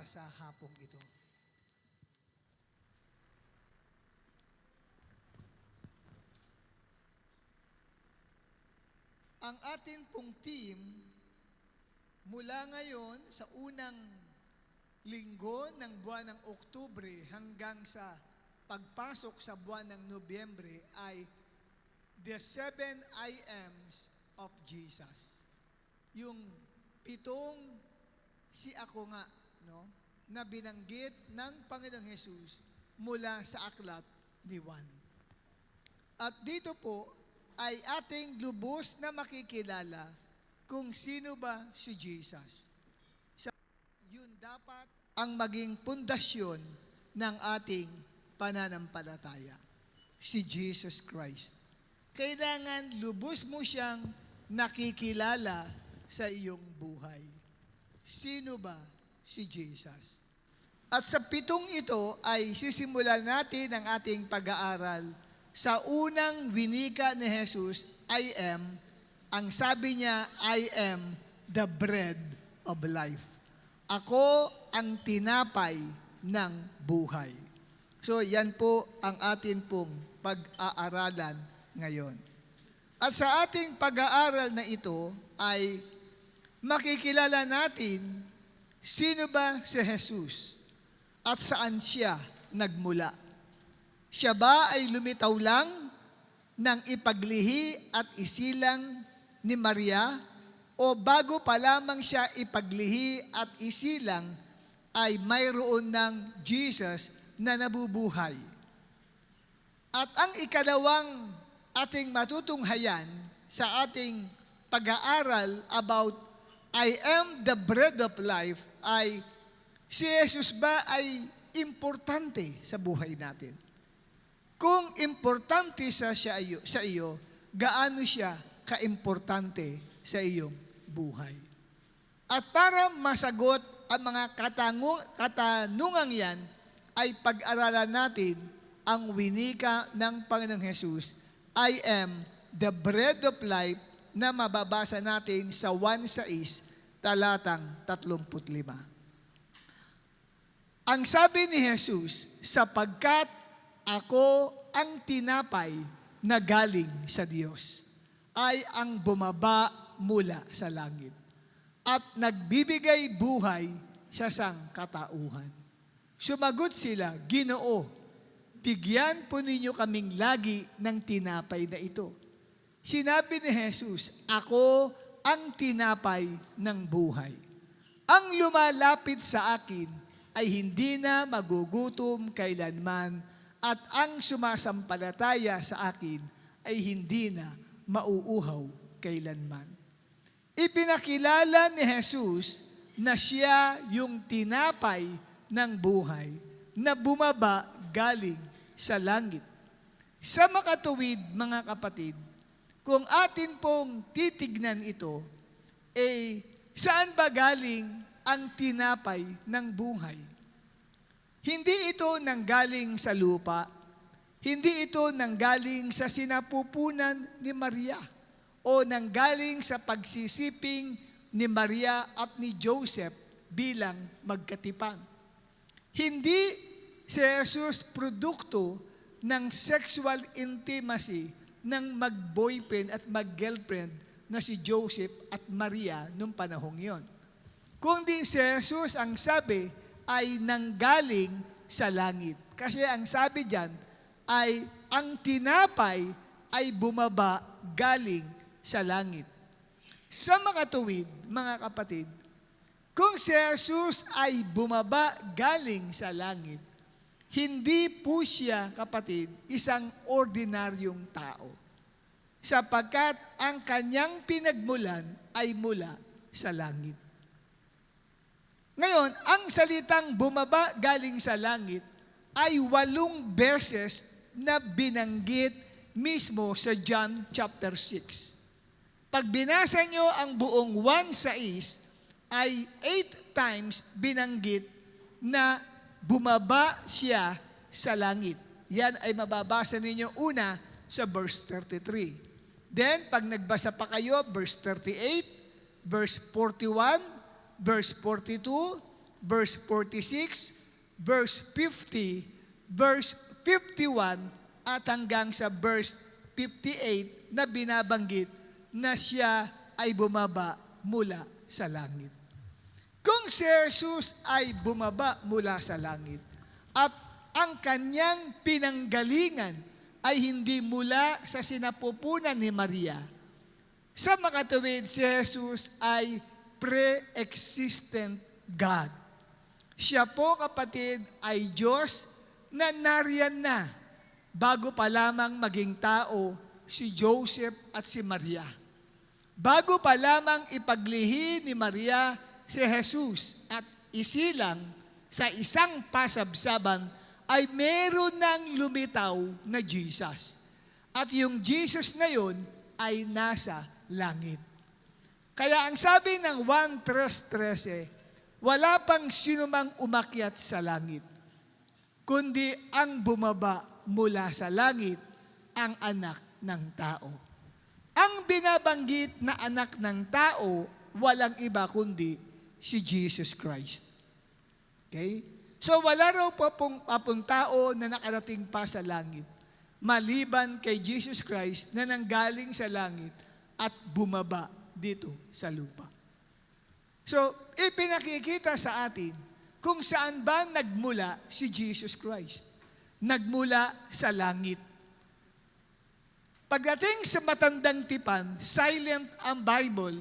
para sa hapong ito. Ang atin pong team, mula ngayon sa unang linggo ng buwan ng Oktubre hanggang sa pagpasok sa buwan ng Nobyembre ay the 7 I-Ams of Jesus. Yung pitong si ako nga, no, na binanggit ng Panginoong Hesus mula sa aklat ni Juan. At dito po ay ating lubos na makikilala kung sino ba si Jesus. Yun dapat ang maging pundasyon ng ating pananampalataya, si Jesus Christ. Kailangan lubos mo siyang nakikilala sa iyong buhay. Sino ba si Jesus? At sa pitong ito ay sisimulan natin ang ating pag-aaral sa unang winika ni Jesus, I am. Ang sabi niya, I am the bread of life. Ako ang tinapay ng buhay. So yan po ang atin pong pag-aaralan ngayon. At sa ating pag-aaral na ito ay makikilala natin sino ba si Jesus at saan siya nagmula. Siya ba ay lumitaw lang ng ipaglihi at isilang ni Maria o bago pa lamang siya ipaglihi at isilang ay mayroon ng Jesus na nabubuhay? At ang ikalawang ating matutunghayan sa ating pag-aaral about I am the bread of life ay si Jesus ba ay importante sa buhay natin? Kung importante sa iyo, gaano siya kaimportante sa iyong buhay? At para masagot ang mga katanungang yan, ay pag-aralan natin ang winika ng Panginoong Hesus, I am the bread of life, na mababasa natin sa 1:6, talatang 35. Ang sabi ni Jesus, sapagkat ako ang tinapay na galing sa Diyos, ay ang bumaba mula sa langit at nagbibigay buhay sa sangkatauhan. Sumagot sila, Ginoo, bigyan po ninyo kaming lagi ng tinapay na ito. Sinabi ni Jesus, ako ang tinapay ng buhay. Ang lumalapit sa akin ay hindi na magugutom kailanman, at ang sumasampalataya sa akin ay hindi na mauuhaw kailanman. Ipinakilala ni Jesus na siya yung tinapay ng buhay na bumaba galing sa langit. Sa makatuwid, mga kapatid, kung atin pong titignan ito, saan ba galing ang tinapay ng buhay? Hindi ito nanggaling sa lupa, hindi ito nanggaling sa sinapupunan ni Maria o nanggaling sa pagsisiping ni Maria at ni Joseph bilang magkatipan. Hindi si Jesus produkto ng sexual intimacy ng mag-boyfriend at mag-girlfriend na si Joseph at Maria nung panahong yon. Kundi si Jesus, ang sabi, ay nanggaling sa langit. Kasi ang sabi diyan ay ang tinapay ay bumaba galing sa langit. Sa makatuwid, mga kapatid, kung si Jesus ay bumaba galing sa langit, hindi po siya, kapatid, isang ordinaryong tao. Sapagkat ang kanyang pinagmulan ay mula sa langit. Ngayon, ang salitang bumaba galing sa langit ay 8 beses na binanggit mismo sa John chapter 6. Pag binasa nyo ang buong 1:6, ay 8 times binanggit na bumaba siya sa langit. Yan ay mababasa ninyo una sa verse 33. Then, pag nagbasa pa kayo, verse 38, verse 41, verse 42, verse 46, verse 50, verse 51, at hanggang sa verse 58 na binabanggit na siya ay bumaba mula sa langit. Kung si Jesus ay bumaba mula sa langit at ang kanyang pinanggalingan ay hindi mula sa sinapupunan ni Maria, sa makatuwid, si Jesus ay pre-existent God. Siya po, kapatid, ay Diyos na nariyan na bago pa lamang maging tao si Joseph at si Maria. Bago pa lamang ipaglihi ni Maria si Jesus at isilang sa isang pasabsaban ay meron ng lumitaw na Jesus. At yung Jesus na yun ay nasa langit. Kaya ang sabi ng 1:13, wala pang sinumang umakyat sa langit, kundi ang bumaba mula sa langit, ang anak ng tao. Ang binabanggit na anak ng tao, walang iba kundi si Jesus Christ. Okay? So wala raw pong tao na nakarating pa sa langit, maliban kay Jesus Christ na nanggaling sa langit at bumaba dito sa lupa. So, ipinakikita sa atin kung saan ba nagmula si Jesus Christ. Nagmula sa langit. Pagdating sa matandang tipan, silent ang Bible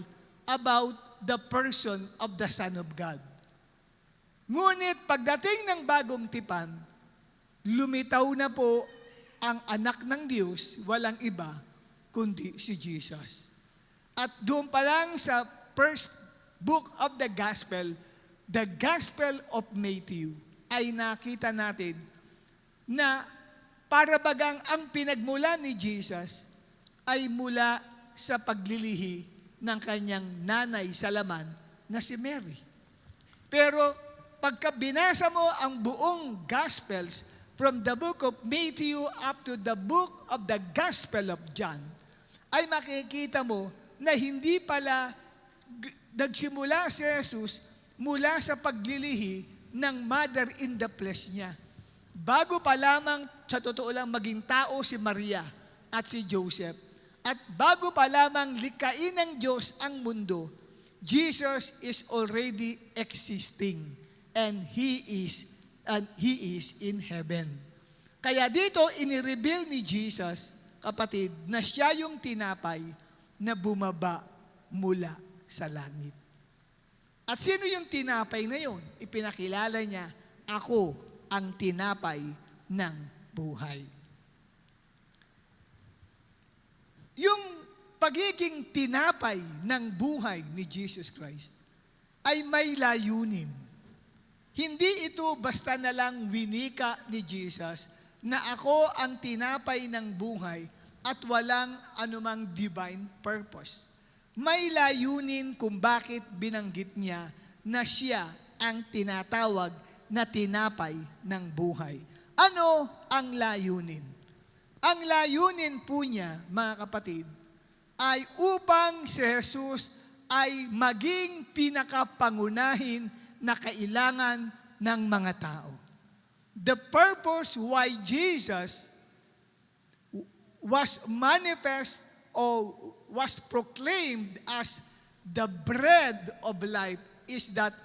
about the person of the Son of God. Ngunit pagdating ng bagong tipan, lumitaw na po ang anak ng Diyos, walang iba kundi si Jesus. At doon pa lang sa first book of the Gospel of Matthew, ay nakita natin na para bagang ang pinagmula ni Jesus ay mula sa paglilihi ng kanyang nanay sa laman na si Mary. Pero pagka binasa mo ang buong Gospels from the book of Matthew up to the book of the Gospel of John, ay makikita mo na hindi pala nagsimula si Jesus mula sa paglilihi ng mother in the flesh niya. Bago pa lamang, sa totoo lang, maging tao si Maria at si Joseph. At bago pa lamang likain ng Diyos ang mundo, Jesus is already existing and He is in heaven. Kaya dito, inireveal ni Jesus, kapatid, na siya yung tinapay na bumaba mula sa langit. At sino yung tinapay na yun? Ipinakilala niya, ako ang tinapay ng buhay. Yung pagiging tinapay ng buhay ni Jesus Christ ay may layunin. Hindi ito basta na lang winika ni Jesus na ako ang tinapay ng buhay at walang anumang divine purpose. May layunin kung bakit binanggit niya na siya ang tinatawag na tinapay ng buhay. Ano ang layunin? Ang layunin po niya, mga kapatid, ay upang si Jesus ay maging pinakapangunahin na kailangan ng mga tao. The purpose why Jesus was manifest or was proclaimed as the bread of life is that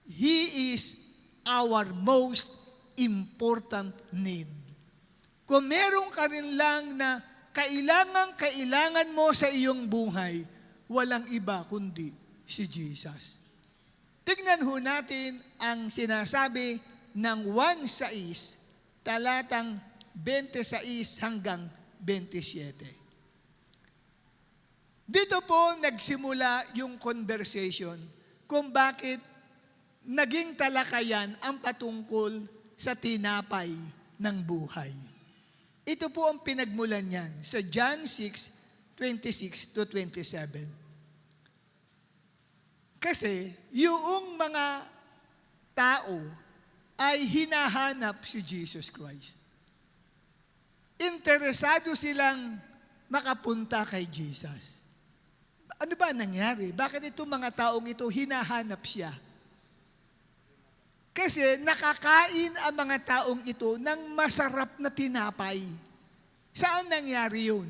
He is our most important need. Kung meron ka rin lang na kailangan mo sa iyong buhay, walang iba kundi si Jesus. Tignan ho natin ang sinasabi ng 1:6, talatang 26 hanggang 27. Dito po nagsimula yung conversation kung bakit naging talakayan ang patungkol sa tinapay ng buhay. Ito po ang pinagmulan niyan sa John 6:26 to 27. Kasi yung mga tao ay hinahanap si Jesus Christ. Interesado silang makapunta kay Jesus. Ano ba nangyari? Bakit itong mga taong ito hinahanap siya? kasi nakakain ang mga taong ito ng masarap na tinapay. Saan nangyari yun?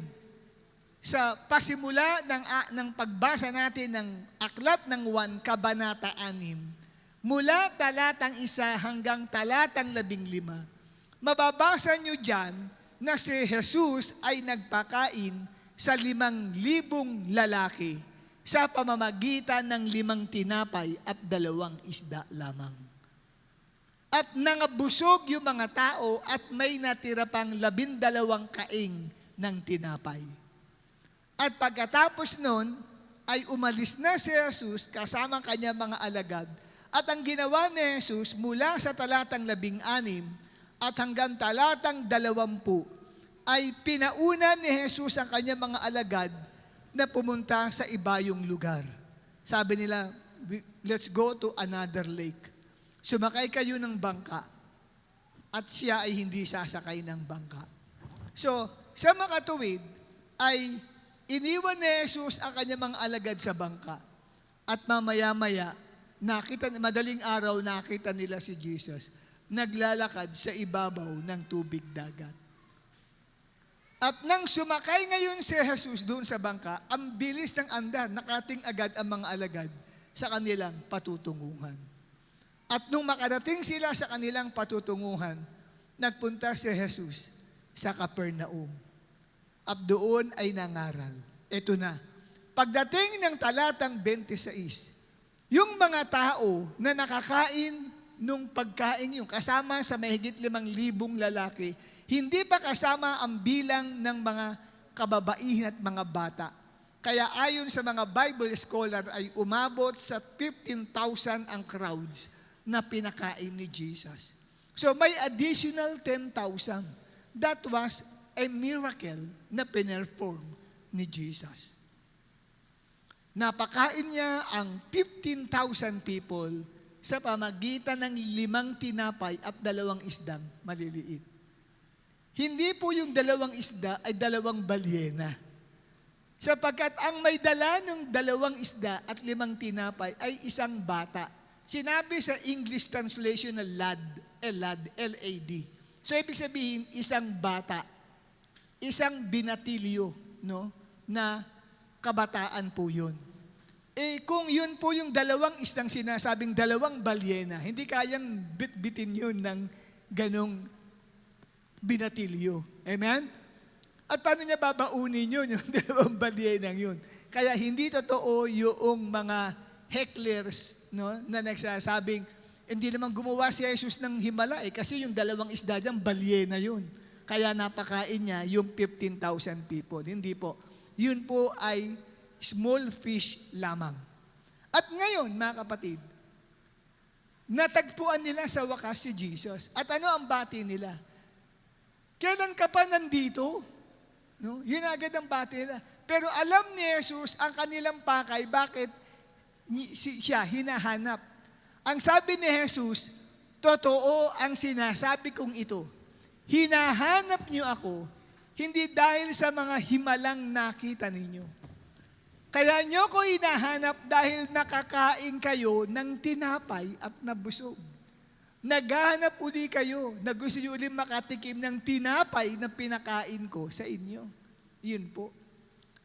Sa pasimula ng pagbasa natin ng Aklat ng Juan, Kabanata 6, mula talatang 1 hanggang talatang 15, mababasa nyo dyan na si Jesus ay nagpakain sa 5,000 lalaki sa pamamagitan ng 5 tinapay at 2 isda lamang. At nangabusog yung mga tao at may natira pang 12 kaing ng tinapay. At pagkatapos nun, ay umalis na si Jesus kasama kanya mga alagad. At ang ginawa ni Jesus mula sa talatang 16 at hanggang talatang 20, ay pinauna ni Jesus ang kanya mga alagad na pumunta sa ibayong lugar. Sabi nila, let's go to another lake. Sumakay kayo ng bangka at siya ay hindi sasakay ng bangka. So, sa makatuwid ay iniwan ni Jesus ang kanyang mga alagad sa bangka. At mamaya-maya, madaling araw nakita nila si Jesus naglalakad sa ibabaw ng tubig dagat. At nang sumakay ngayon si Jesus doon sa bangka, ang bilis ng andar, nakating agad ang mga alagad sa kanilang patutunguhan. At nung makarating sila sa kanilang patutunguhan, nagpunta si Jesus sa Capernaum. At doon ay nangaral. Ito na, pagdating ng talatang 26, yung mga tao na nakakain nung pagkain yung kasama sa mahigit 5,000 lalaki, hindi pa kasama ang bilang ng mga kababaihan at mga bata. Kaya ayon sa mga Bible scholar ay umabot sa 15,000 ang crowds na pinakain ni Jesus. So may additional 10,000. That was a miracle na pinerform ni Jesus. Napakain niya ang 15,000 people sa pamagitan ng 5 tinapay at 2 isdang maliliit. Hindi po yung 2 isda ay 2 balyena. Sapagkat ang may dala ng 2 isda at 5 tinapay ay isang bata. Sinabi sa English translation na lad, L-A-D. So ibig sabihin, isang bata, isang binatilyo, no, na kabataan po yun. Eh kung yun po yung 2 isdang sinasabing 2 balyena, hindi kayang bit-bitin yun ng ganong binatilyo. Amen? At paano niya babaunin yun, yung 2 balyenang yun? Kaya hindi totoo yung mga hecklers, no, na nagsasabing, hindi naman gumawa si Jesus ng himala kasi yung 2 isda dyan, balyena yun. Kaya napakain niya yung 15,000 people. Hindi po. Yun po ay small fish lamang. At ngayon, mga kapatid, natagpuan nila sa wakas si Jesus. At ano ang bati nila? Kailan ka pa nandito? No? Yun agad ang bati nila. Pero alam ni Jesus ang kanilang pakay, bakit siya hinahanap. Ang sabi ni Jesus, totoo ang sinasabi kong ito. Hinahanap niyo ako, hindi dahil sa mga himalang nakita ninyo. Kaya niyo ko hinahanap dahil nakakain kayo ng tinapay at nabusog. Naghahanap uli kayo na gusto niyo ulit makatikim ng tinapay na pinakain ko sa inyo. Yun po.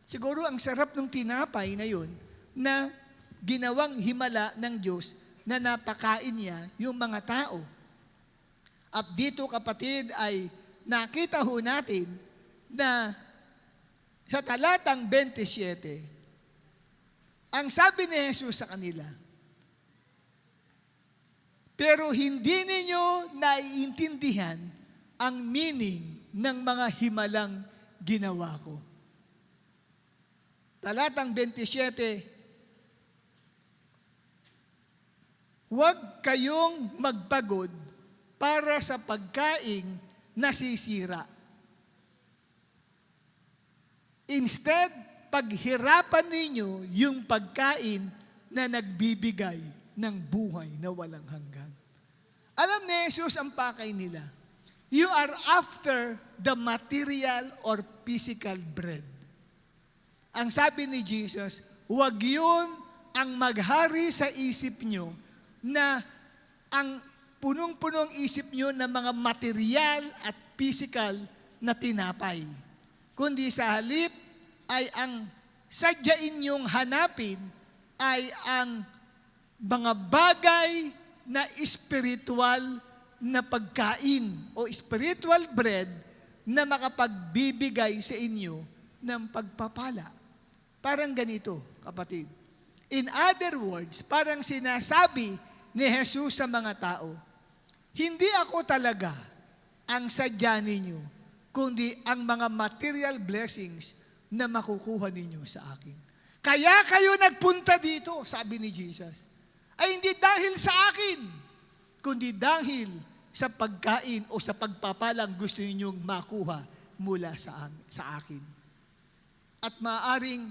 Siguro ang sarap ng tinapay na yun na ginawang himala ng Diyos na napakain niya yung mga tao. At dito kapatid ay nakita ho natin na sa talatang 27, ang sabi ni Jesus sa kanila, pero hindi ninyo naiintindihan ang meaning ng mga himalang ginawa ko. Talatang 27, huwag kayong magpagod para sa pagkaing nasisira. Instead, paghirapan ninyo yung pagkain na nagbibigay ng buhay na walang hanggan. Alam ni Jesus ang pakay nila. You are after the material or physical bread. Ang sabi ni Jesus, huwag yun ang maghari sa isip nyo na ang punong-puno ang isip nyo ng mga material at physical na tinapay. Kundi sa halip ay ang sadyain nyong hanapin ay ang mga bagay na spiritual na pagkain o spiritual bread na makapagbibigay sa inyo ng pagpapala. Parang ganito, kapatid. In other words, parang sinasabi ni Jesus sa mga tao, hindi ako talaga ang sadya ninyo, kundi ang mga material blessings na makukuha ninyo sa akin. Kaya kayo nagpunta dito, sabi ni Jesus, ay hindi dahil sa akin, kundi dahil sa pagkain o sa pagpapalang gusto ninyong makuha mula sa akin. At maaaring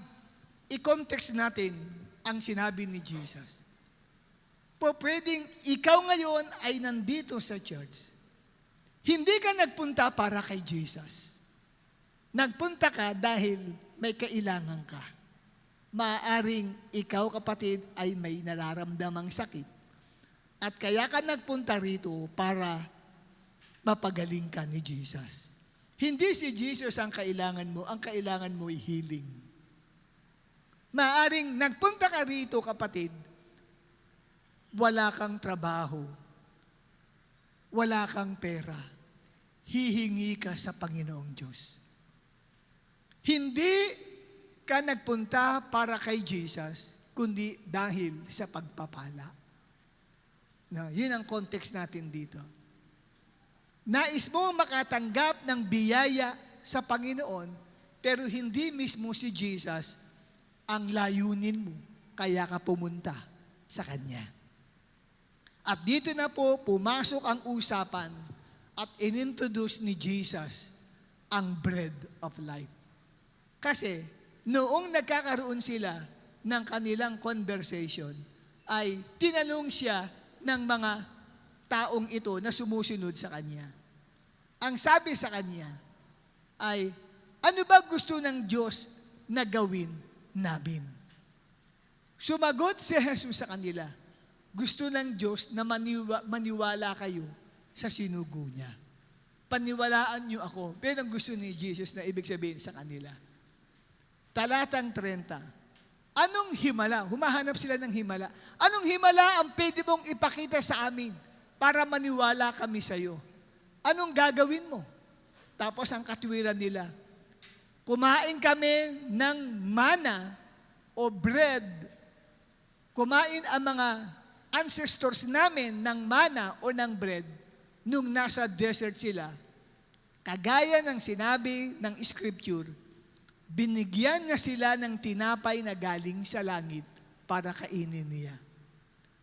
i-context natin ang sinabi ni Jesus. Pwedeng ikaw ngayon ay nandito sa church. Hindi ka nagpunta para kay Jesus. Nagpunta ka dahil may kailangan ka. Maaaring ikaw, kapatid, ay may nararamdamang sakit. At kaya ka nagpunta rito para mapagaling ka ni Jesus. Hindi si Jesus ang kailangan mo ay healing. Maaaring nagpunta ka rito, kapatid, wala kang trabaho, wala kang pera, hihingi ka sa Panginoong Diyos. Hindi ka nagpunta para kay Jesus, kundi dahil sa pagpapala. No, yun ang context natin dito. Nais mo makatanggap ng biyaya sa Panginoon, pero hindi mismo si Jesus ang layunin mo, kaya ka pumunta sa Kanya. At dito na po pumasok ang usapan at inintroduce ni Jesus ang bread of life. Kasi noong nagkakaroon sila ng kanilang conversation, ay tinanong siya ng mga taong ito na sumusunod sa Kanya. Ang sabi sa Kanya ay, ano ba gusto ng Diyos na gawin namin? Sumagot si Jesus sa kanila, gusto ng Diyos na maniwala kayo sa sinugo niya. Paniwalaan niyo ako. Pero ang gusto ni Jesus na ibig sabihin sa kanila. Talatang 30. Anong himala? Humahanap sila ng himala. Anong himala ang pwede mong ipakita sa amin para maniwala kami sa iyo? Anong gagawin mo? Tapos ang katwiran nila, kumain kami ng mana o bread. Kumain ang mga ancestors namin ng mana o ng bread nung nasa desert sila. Kagaya ng sinabi ng Scripture, binigyan niya sila ng tinapay na galing sa langit para kainin niya.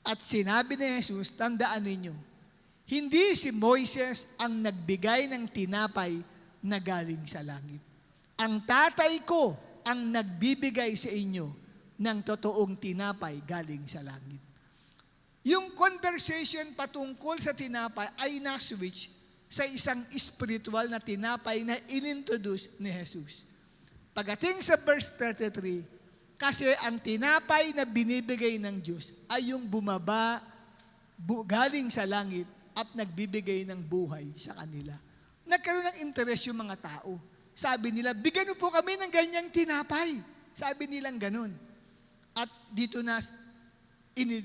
At sinabi ni Jesus, tandaan ninyo, hindi si Moises ang nagbigay ng tinapay na galing sa langit. Ang tatay ko ang nagbibigay sa inyo ng totoong tinapay galing sa langit. Yung conversation patungkol sa tinapay ay na-switch sa isang spiritual na tinapay na inintroduce ni Jesus. Pagdating sa verse 33, kasi ang tinapay na binibigay ng Diyos ay yung bumaba galing sa langit at nagbibigay ng buhay sa kanila. Nagkaroon ng interest yung mga tao. Sabi nila, bigyan po kami ng ganyang tinapay. Sabi nilang ganun. At dito na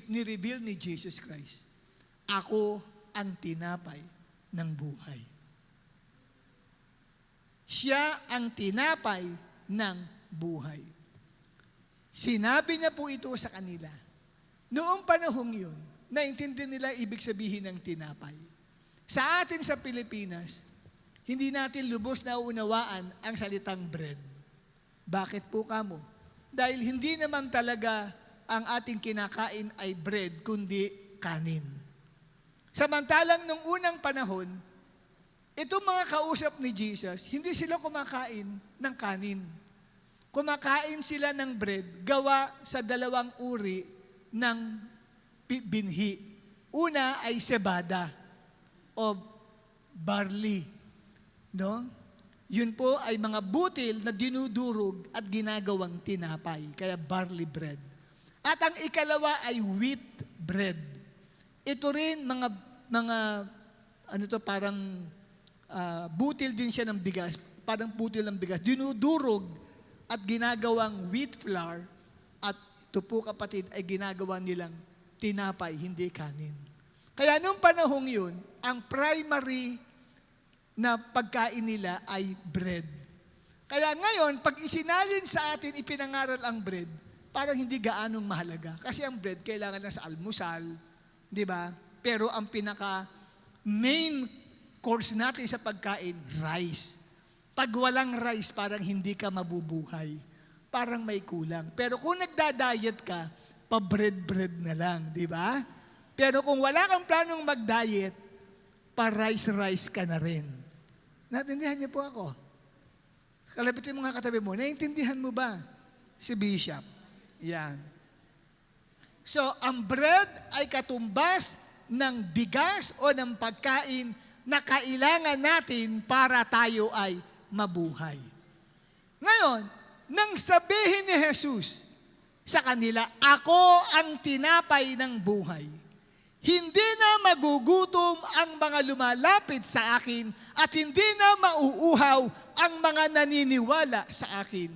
ni-reveal ni Jesus Christ, ako ang tinapay ng buhay. Siya ang tinapay ng buhay. Sinabi niya po ito sa kanila. Noong panahong yun, naintindihan nila ibig sabihin ng tinapay. Sa atin sa Pilipinas, hindi natin lubos na unawaan ang salitang bread. Bakit po kamo? Dahil hindi naman talaga ang ating kinakain ay bread, kundi kanin. Samantalang nung unang panahon, itong mga kausap ni Jesus, hindi sila kumakain ng kanin. Kumakain sila ng bread, gawa sa dalawang uri ng binhi. Una ay cebada o barley. No? Yun po ay mga butil na dinudurog at ginagawang tinapay, kaya barley bread. At ang ikalawa ay wheat bread. Ito rin mga parang butil din siya ng bigas, parang butil ng bigas, dinudurog at ginagawang wheat flour, at ito po kapatid ay ginagawa nilang tinapay, hindi kanin. Kaya nung panahong yun, ang primary na pagkain nila ay bread. Kaya ngayon, pag isinalin sa atin, ipinangaral ang bread, parang hindi gaanong mahalaga. Kasi ang bread, kailangan na sa almusal, di ba? Pero ang pinaka main course natin sa pagkain, rice. Pag walang rice, parang hindi ka mabubuhay. Parang may kulang. Pero kung nagda-diet ka, pa-bread-bread na lang, di ba? Pero kung wala kang planong mag-diet, pa-rice-rice ka na rin. Naintindihan niyo po ako? Kalabitin mo nga katabi mo, naiintindihan mo ba si Bishop? Yan. So, ang bread ay katumbas ng bigas o ng pagkain na kailangan natin para tayo ay mabuhay. Ngayon, nang sabihin ni Jesus sa kanila, ako ang tinapay ng buhay, hindi na magugutom ang mga lumalapit sa akin at hindi na mauuhaw ang mga naniniwala sa akin,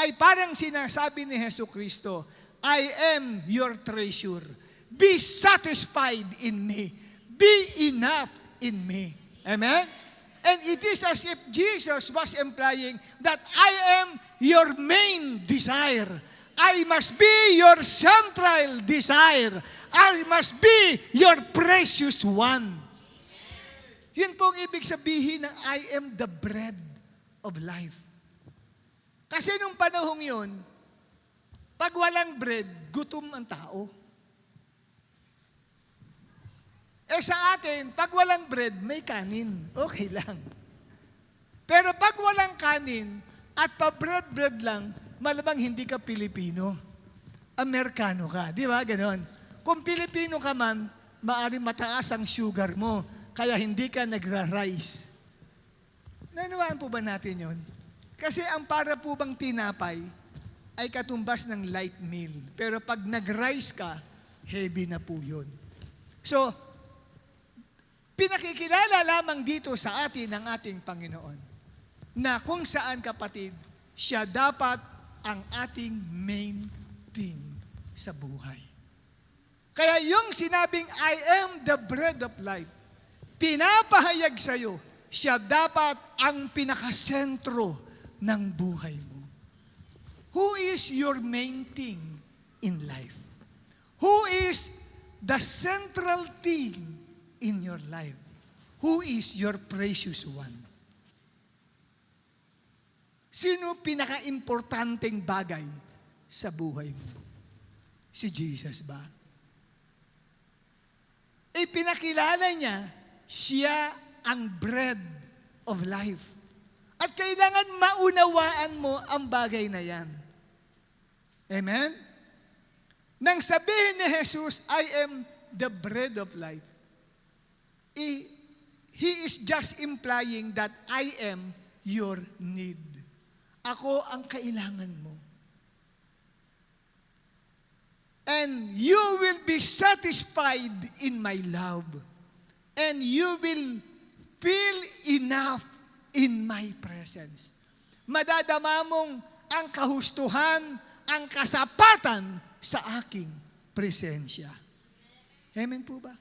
ay parang sinasabi ni Jesucristo, I am your treasure. Be satisfied in me. Be enough in me. Amen? And it is as if Jesus was implying that I am your main desire. I must be your central desire. I must be your precious one. Yun po ang ibig sabihin ng I am the bread of life. Kasi nung panahong yun, pag walang bread, gutom ang tao. Sa atin, pag walang bread, may kanin. Okay lang. Pero pag walang kanin at pa-bread-bread lang, malamang hindi ka Pilipino. Amerikano ka. Di ba? Ganon. Kung Pilipino ka man, maaaring mataas ang sugar mo, kaya hindi ka nagra-rice. Nanawaan po ba natin yon? Kasi ang para po bang tinapay ay katumbas ng light meal. Pero pag nag-rice ka, heavy na po yun. So, pinakikilala lamang dito sa atin ng ating Panginoon na kung saan kapatid, siya dapat ang ating main thing sa buhay. Kaya yung sinabing, I am the bread of life, pinapahayag sa'yo, siya dapat ang pinakasentro ng buhay mo. Who is your main thing in life? Who is the central thing in your life? Who is your precious one? Sino pinaka-importanteng bagay sa buhay mo? Si Jesus ba? Pinakilala niya, siya ang bread of life. At kailangan maunawaan mo ang bagay na yan. Amen? Nang sabihin ni Jesus, I am the bread of life, He is just implying that I am your need. Ako ang kailangan mo. And you will be satisfied in my love. And you will feel enough in my presence. Madadama mong ang kahustuhan, ang kasapatan sa aking presensya. Amen po ba?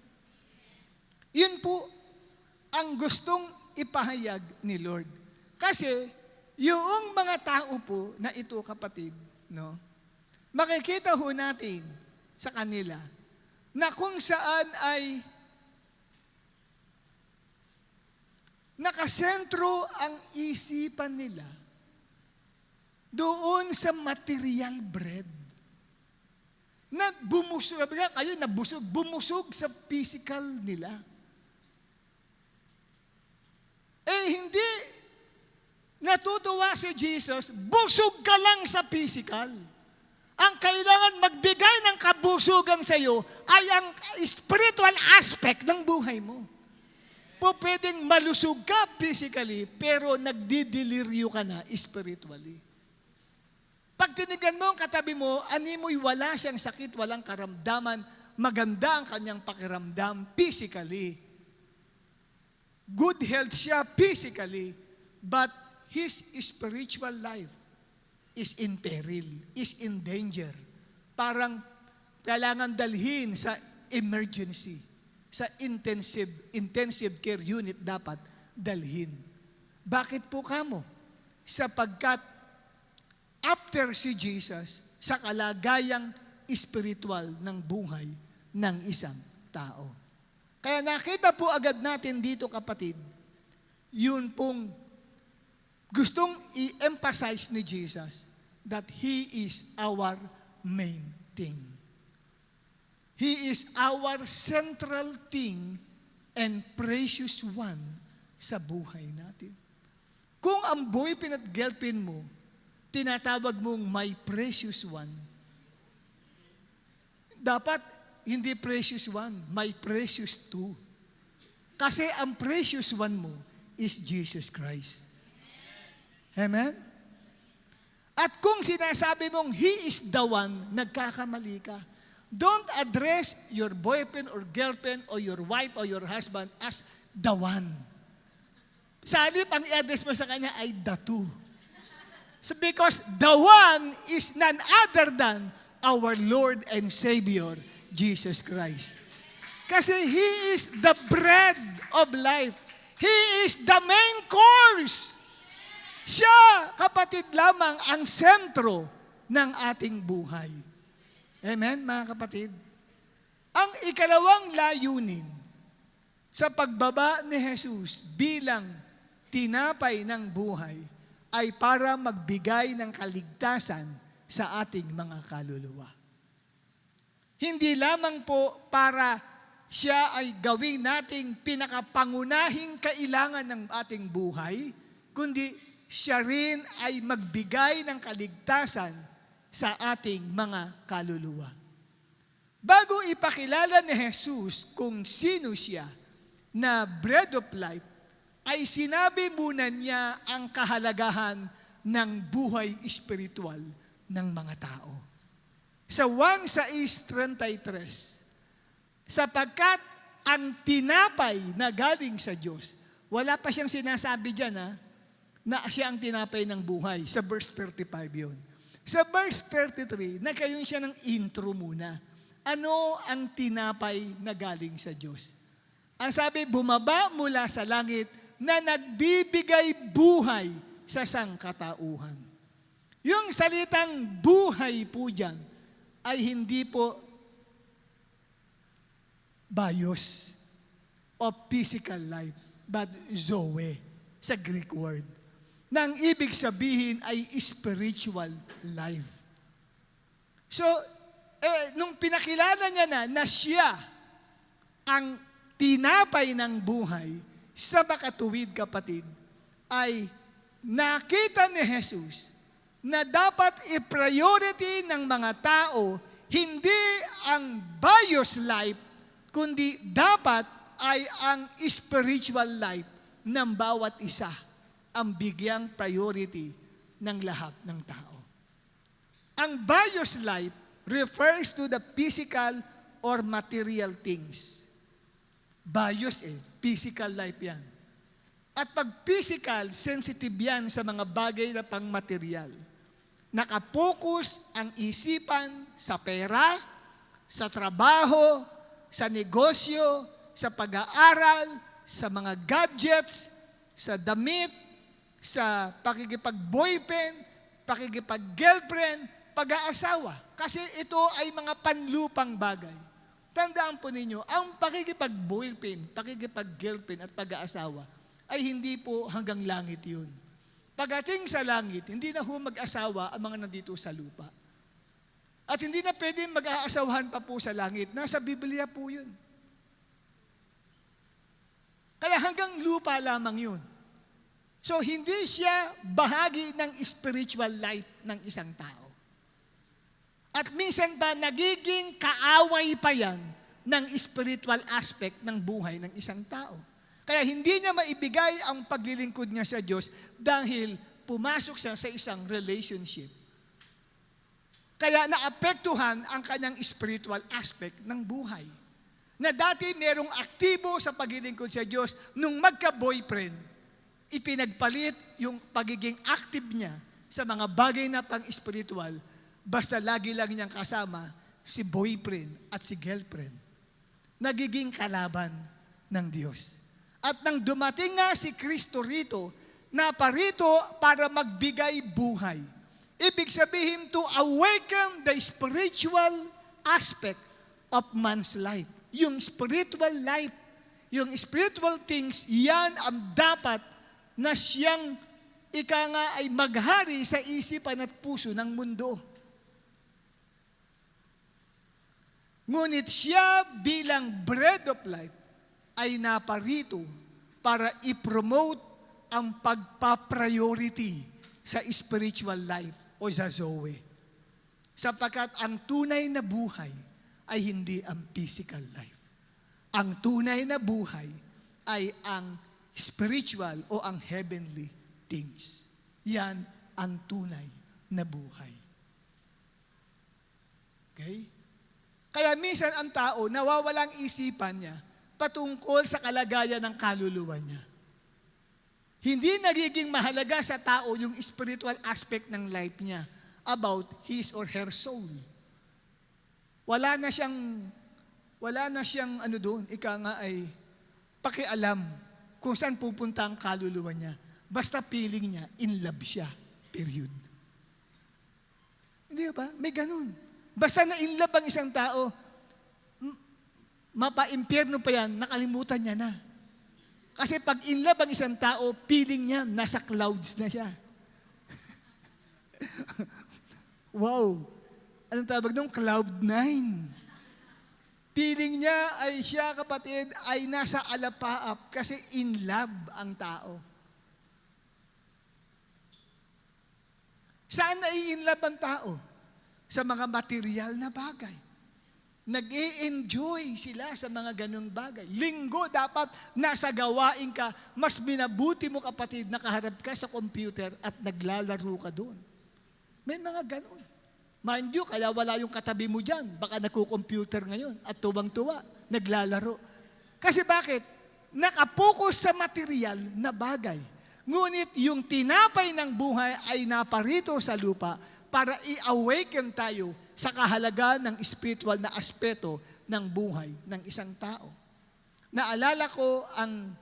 Yun po ang gustong ipahayag ni Lord. Kasi yung mga tao po na ito kapatid, no, makikita ho natin sa kanila na kung saan ay nakasentro ang isipan nila doon sa material bread. Na bumusog, kayo nabusog, bumusog sa physical nila. Hindi natutuwa si Jesus, busog ka lang sa physical. Ang kailangan magbigay ng kabusugan sa iyo ay ang spiritual aspect ng buhay mo. Pwedeng malusog ka physically, pero nagdideliryo ka na spiritually. Pag tinigan mo ang katabi mo, animoy wala siyang sakit, walang karamdaman, maganda ang kanyang pakiramdam physically. good health siya physically, but his spiritual life is in peril, is in danger. Parang kailangan dalhin sa emergency, sa intensive care unit dapat dalhin. Bakit po kamo? Sapagkat after si Jesus, sa kalagayang spiritual ng buhay ng isang tao. Kaya nakita po agad natin dito, kapatid, yun pong gustong i-emphasize ni Jesus that He is our main thing. He is our central thing and precious one sa buhay natin. Kung ang boyfriend at girlfriend mo, tinatawag mong my precious one, dapat hindi precious one, my precious two. Kasi ang precious one mo is Jesus Christ. Amen? At kung sinasabi mong He is the one, nagkakamali ka. Don't address your boyfriend or girlfriend or your wife or your husband as the one. Sa halip, ang i-address mo sa kanya ay the two. So because the one is none other than our Lord and Savior, Jesus Christ. Kasi He is the bread of life. He is the main course. Siya, kapatid, lamang ang sentro ng ating buhay. Amen, mga kapatid? Ang ikalawang layunin sa pagbaba ni Jesus bilang tinapay ng buhay ay para magbigay ng kaligtasan sa ating mga kaluluwa. Hindi lamang po para siya ay gawin nating pinakapangunahing kailangan ng ating buhay, kundi siya rin ay magbigay ng kaligtasan sa ating mga kaluluwa. Bago ipakilala ni Jesus kung sino siya na bread of life, ay sinabi muna niya ang kahalagahan ng buhay espiritual ng mga tao. Sa 1:33, sapagkat ang tinapay na galing sa Diyos, wala pa siyang sinasabi dyan na siya ang tinapay ng buhay. Sa verse 35 yun. Sa verse 33, nagkaroon siya ng intro muna. Ano ang tinapay na galing sa Diyos? Ang sabi, bumaba mula sa langit na nagbibigay buhay sa sangkatauhan. Yung salitang buhay po dyan ay hindi po bios o physical life, but zoe sa Greek word. Nang ibig sabihin ay spiritual life. So, nung pinakilala niya na siya ang tinapay ng buhay, sa makatuwid, kapatid, ay nakita ni Jesus na dapat i-priority ng mga tao hindi ang bios life, kundi dapat ay ang spiritual life ng bawat isa ang bigyang priority ng lahat ng tao. Ang bios life refers to the physical or material things. Bios physical life yan. At pag physical, sensitive yan sa mga bagay na pang-material. Nakapokus ang isipan sa pera, sa trabaho, sa negosyo, sa pag-aaral, sa mga gadgets, sa damit, sa pakikipag-boyfriend, pakikipag-girlfriend, pag-aasawa. Kasi ito ay mga panlupang bagay. Tandaan po ninyo, ang pakikipag-boyfriend, pakikipag-girlfriend at pag-aasawa ay hindi po hanggang langit yun. Pagdating sa langit, hindi na ho mag-asawa ang mga nandito sa lupa. At hindi na pwede mag-aasawahan pa po sa langit. Nasa Biblia po yun. Kaya hanggang lupa lamang yun. So, hindi siya bahagi ng spiritual life ng isang tao. At minsan pa, nagiging kaaway pa yan ng spiritual aspect ng buhay ng isang tao. Kaya hindi niya maibigay ang paglilingkod niya sa Diyos dahil pumasok siya sa isang relationship. Kaya naapektuhan ang kanyang spiritual aspect ng buhay. na dati merong aktibo sa paglilingkod sa Diyos, nung magka-boyfriend, ipinagpalit yung pagiging active niya sa mga bagay na pang-spiritual, basta lagi lang niyang kasama si boyfriend at si girlfriend. Nagiging kalaban ng Diyos. At nang dumating nga si Kristo rito, naparito para magbigay buhay. Ibig sabihin to awaken the spiritual aspect of man's life. Yung spiritual life, yung spiritual things, yan ang dapat na siyang ika nga ay maghari sa isipan at puso ng mundo. Ngunit siya bilang bread of life ay naparito para i-promote ang pagpa-priority sa spiritual life o sa Zoe. Sapagkat ang tunay na buhay ay hindi ang physical life. Ang tunay na buhay ay ang spiritual o ang heavenly things. Yan ang tunay na buhay. Okay? Kaya minsan ang tao, nawawalang isipan niya patungkol sa kalagayan ng kaluluwa niya. Hindi nagiging mahalaga sa tao yung spiritual aspect ng life niya about his or her soul. Wala na siyang ano doon, ika nga ay pakialam kung saan pupunta ang kaluluwa niya. Basta feeling niya, in love siya. Period. Hindi ba? May ganun. Basta na in love ang isang tao, mapa-impyerno pa yan, nakalimutan niya na. Kasi pag in love ang isang tao, feeling niya, nasa clouds na siya. Wow! Anong tawag nung? Cloud 9. Feeling niya ay siya, kapatid, ay nasa alapaap kasi in love ang tao. Saan na-in love ang tao? Sa mga material na bagay. Nag-i-enjoy sila sa mga ganung bagay. Linggo, dapat nasa gawain ka. Mas minabuti mo, kapatid, nakaharap ka sa computer at naglalaro ka doon. May mga ganun. Mind you, kaya wala yung katabi mo dyan. Baka nagko-computer ngayon at tuwang-tuwa, naglalaro. Kasi bakit? Nakapokus sa material na bagay. Ngunit yung tinapay ng buhay ay naparito sa lupa para i-awaken tayo sa kahalagaan ng spiritual na aspeto ng buhay ng isang tao. Naalala ko ang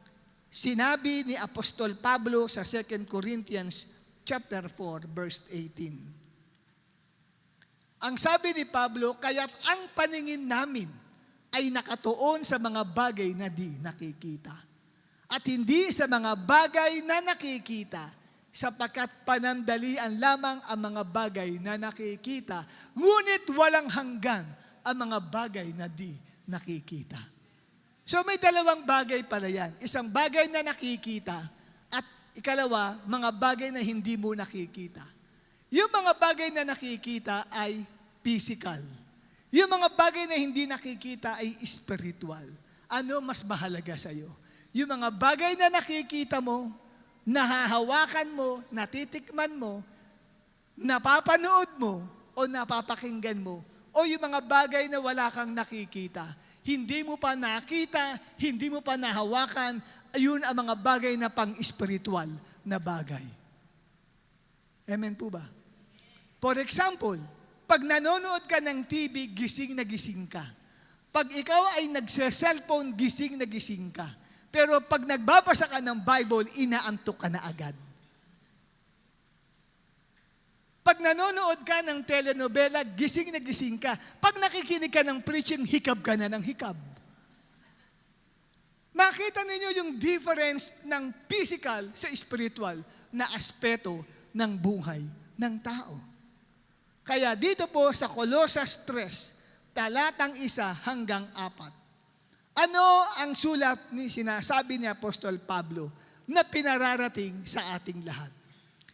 sinabi ni Apostol Pablo sa 2 Corinthians chapter 4, verse 18. Ang sabi ni Pablo, kaya't ang paningin namin ay nakatuon sa mga bagay na di nakikita. At hindi sa mga bagay na nakikita, sapagkat panandalian lamang ang mga bagay na nakikita, ngunit walang hanggan ang mga bagay na di nakikita. So may dalawang bagay pala yan. Isang bagay na nakikita at ikalawa, mga bagay na hindi mo nakikita. Yung mga bagay na nakikita ay physical. Yung mga bagay na hindi nakikita ay spiritual. Ano mas mahalaga sa iyo? Yung mga bagay na nakikita mo, nahahawakan mo, natitikman mo, napapanood mo, o napapakinggan mo, o yung mga bagay na wala kang nakikita, hindi mo pa nakita, hindi mo pa nahawakan, ayun ang mga bagay na pang-spiritual na bagay. Amen po ba? For example, pag nanonood ka ng TV, gising na gising ka. Pag ikaw ay nagse-cellphone, gising na gising ka. Pero pag nagbabasa ka ng Bible, inaantok ka na agad. Pag nanonood ka ng telenovela, gising na gising ka. Pag nakikinig ka ng preaching, hikab ka na ng hikab. Makita ninyo yung difference ng physical sa spiritual na aspeto ng buhay ng tao. Kaya dito po sa Colossus 3, talatang 1 hanggang 4. Ano ang sulat ni sinasabi ni Apostol Pablo na pinararating sa ating lahat?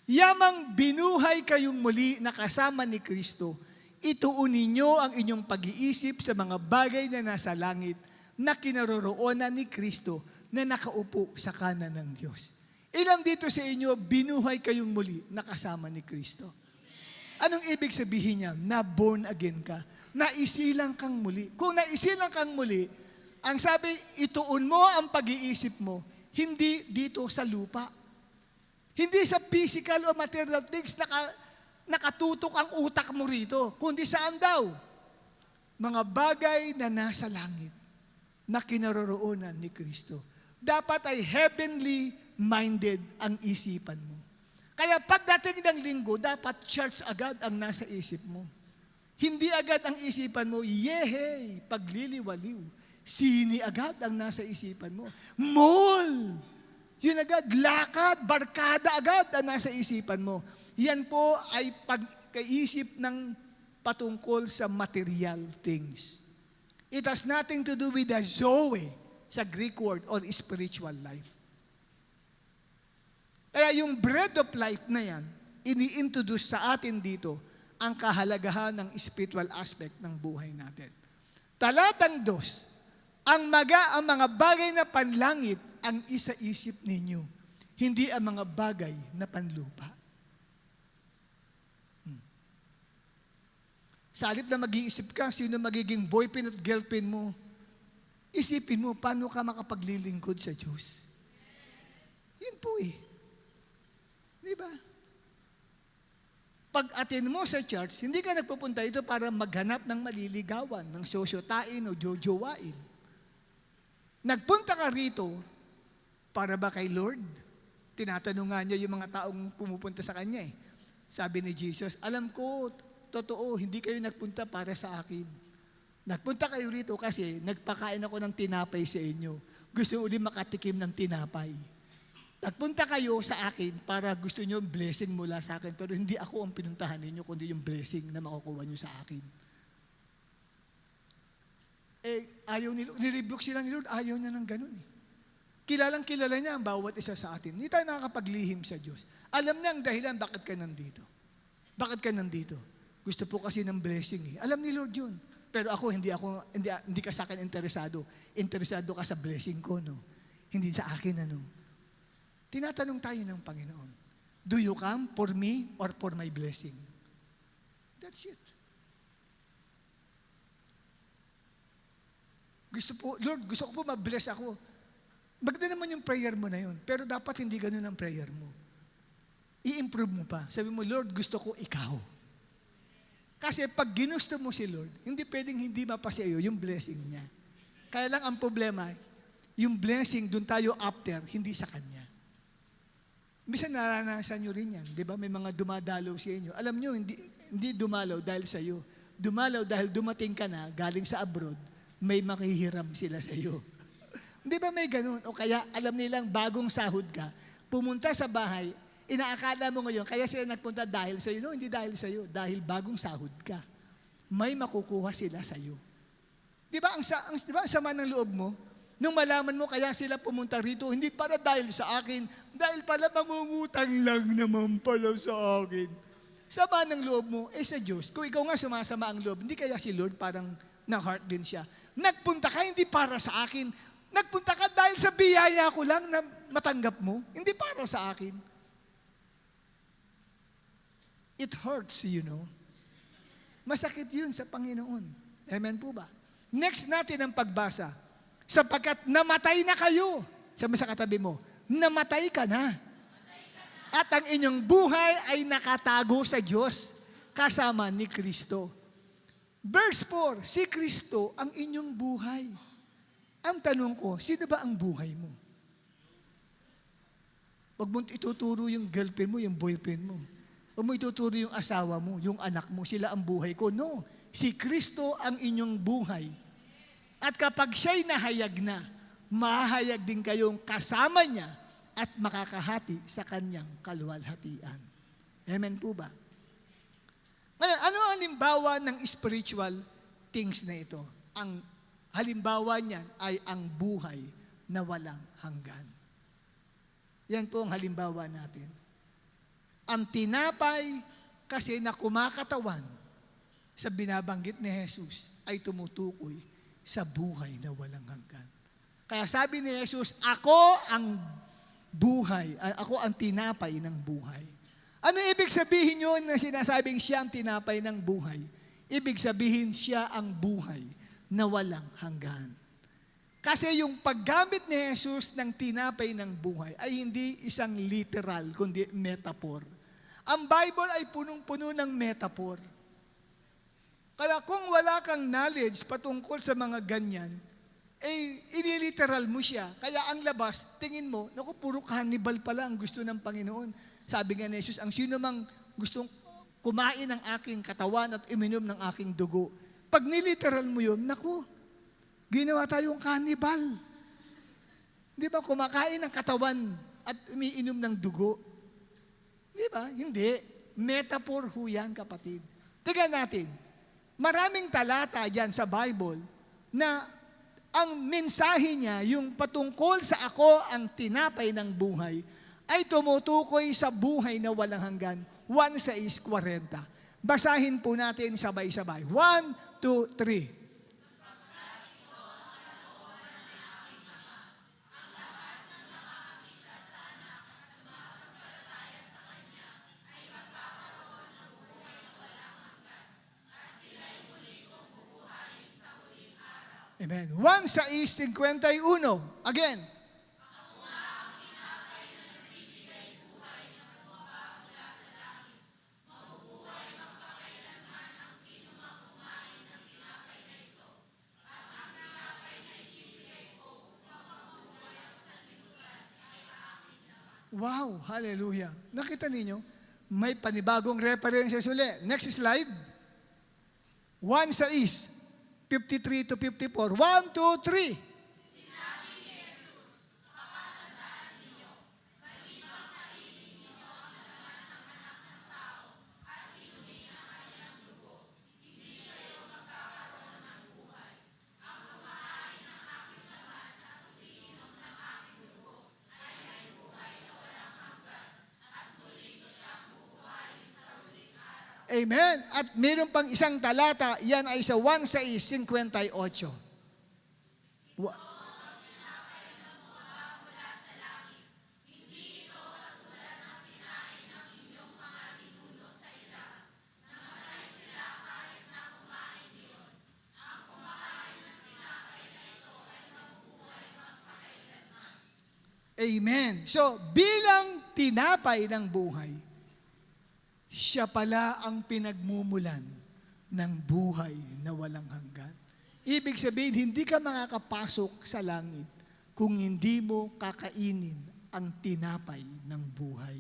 Yamang binuhay kayong muli na kasama ni Kristo, ituon ninyo ang inyong pag-iisip sa mga bagay na nasa langit na kinaroroonan ni Kristo na nakaupo sa kanan ng Diyos. Ilang dito sa inyo, binuhay kayong muli na kasama ni Kristo? Anong ibig sabihin niya? Na born again ka. Naisilang kang muli. Kung naisilang kang muli, Ang sabi, ituon mo ang pag-iisip mo, hindi dito sa lupa. Hindi sa physical o material things nakatutok ang utak mo rito, kundi saan daw? Mga bagay na nasa langit na kinaroroonan ni Kristo. Dapat ay heavenly minded ang isipan mo. Kaya pagdating ng linggo, dapat church agad ang nasa isip mo. Hindi agad ang isipan mo, yehey, pagliliwaliw. Sini agad ang nasa isipan mo. Mall! Yun agad, lakad, barkada agad ang nasa isipan mo. Yan po ay pagkaisip ng patungkol sa material things. It has nothing to do with the Zoe sa Greek word or spiritual life. Kaya yung bread of life na yan, ini-introduce sa atin dito ang kahalagahan ng spiritual aspect ng buhay natin. Talatang 2, ang mga bagay na panlangit ang isa-isip ninyo, hindi ang mga bagay na panlupa. Sa halip na mag-iisip ka, sino magiging boyfriend at girlfriend mo, isipin mo, paano ka makapaglilingkod sa Diyos? Yun po eh. Di ba? Pag-attend mo sa church, hindi ka nagpupunta ito para maghanap ng maliligawan, ng sosyotain o jojowain. Nagpunta ka rito, para ba kay Lord? Tinatanong nga niya yung mga taong pumupunta sa Kanya eh. Sabi ni Jesus, alam ko, totoo, hindi kayo nagpunta para sa akin. Nagpunta kayo rito kasi nagpakain ako ng tinapay sa inyo. Gusto ulit makatikim ng tinapay. Nagpunta kayo sa akin para gusto nyo blessing mula sa akin, pero hindi ako ang pinuntahan ninyo, kundi yung blessing na makukuha nyo sa akin. Ayaw nirebuke sila ni Lord, ayaw niya ng ganun eh. Kilalang kilala niya ang bawat isa sa atin. Hindi tayo nakakapaglihim sa Diyos. Alam niya ang dahilan bakit ka nandito. Bakit ka nandito? Gusto po kasi ng blessing eh. Alam ni Lord yun. Pero hindi ka sa akin interesado. Interesado ka sa blessing ko, no? Hindi sa akin, ano? Tinatanong tayo ng Panginoon, do you come for me or for my blessing? That's it. Lord, gusto ko po ma-bless ako. Maganda naman yung prayer mo na yun, pero dapat hindi ganun ang prayer mo. I-improve mo pa. Sabi mo, Lord, gusto ko ikaw. Kasi pag ginusto mo si Lord, hindi pwedeng hindi mapasa iyo yung blessing niya. Kaya lang ang problema, yung blessing, dun tayo after, hindi sa Kanya. Minsan naranasan nyo rin yan. Di ba? May mga dumadalaw sa inyo. Alam nyo, hindi dumalaw dahil sa iyo. Dumalaw dahil dumating ka na, galing sa abroad, may makihiram sila sa iyo. Di ba may ganun? O kaya alam nilang bagong sahod ka, pumunta sa bahay, inaakala mo ngayon, kaya sila nagpunta dahil sa iyo. No, hindi dahil sa iyo. Dahil bagong sahod ka. May makukuha sila sa iyo. Di ba ang sama ng loob mo? Nung malaman mo kaya sila pumunta rito, hindi para dahil sa akin, dahil pala mangungutang lang naman pala sa akin. Sama ng loob mo, sa Diyos. Kung ikaw nga sumasama ang loob, hindi kaya si Lord parang na-heart din siya. Nagpunta ka hindi para sa akin. Nagpunta ka dahil sa biyaya ko lang na matanggap mo, hindi para sa akin. It hurts, you know. Masakit yun sa Panginoon. Amen po ba? Next natin ang pagbasa. Sapagkat namatay na kayo. Sabi sa katabi mo, namatay ka na. At ang inyong buhay ay nakatago sa Diyos kasama ni Kristo. Verse 4, si Kristo ang inyong buhay. Ang tanong ko, sino ba ang buhay mo? Huwag mo ituturo yung girlfriend mo, yung boyfriend mo. Huwag mo ituturo yung asawa mo, yung anak mo, sila ang buhay ko. No, si Kristo ang inyong buhay. At kapag siya'y nahayag na, mahayag din kayong kasama niya at makakahati sa kanyang kaluwalhatian. Amen po ba? Ngayon, ano ang halimbawa ng spiritual things na ito? Ang halimbawa niyan ay ang buhay na walang hanggan. Yan po ang halimbawa natin. Ang tinapay kasi na kumakatawan sa binabanggit ni Jesus ay tumutukoy sa buhay na walang hanggan. Kaya sabi ni Jesus, ako ang buhay, ako ang tinapay ng buhay. Ano ibig sabihin yun na sinasabing siya ang tinapay ng buhay? Ibig sabihin siya ang buhay na walang hanggan. Kasi yung paggamit ni Jesus ng tinapay ng buhay ay hindi isang literal, kundi metaphor. Ang Bible ay punong-puno ng metaphor. Kaya kung wala kang knowledge patungkol sa mga ganyan, iniliteral mo siya. Kaya ang labas, tingin mo, naku, puro cannibal pala ang gusto ng Panginoon. Sabi nga ni Jesus, ang sino mang gustong kumain ng aking katawan at iminom ng aking dugo. Pag niliteral mo yun, naku, ginawa tayong cannibal. Di ba? Kumakain ng katawan at umiinom ng dugo. Di ba? Hindi. Metaphor ho yan, kapatid. Tingnan natin. Maraming talata dyan sa Bible na ang mensahe niya, yung patungkol sa ako ang tinapay ng buhay, ay tumutukoy sa buhay na walang hanggan. 1:40. Basahin po natin sabay-sabay. 1, 2, 3. Amen. 1:51. Again. Wow, hallelujah. Nakita ninyo? May panibagong references uli. Next slide. 1:53 to 54. 1, 2, 3. Amen. At mayroon pang isang talata, yan ay sa 1:58. Amen. So, bilang tinapay ng buhay, siya pala ang pinagmumulan ng buhay na walang hanggan. Ibig sabihin, hindi ka makakapasok sa langit kung hindi mo kakainin ang tinapay ng buhay.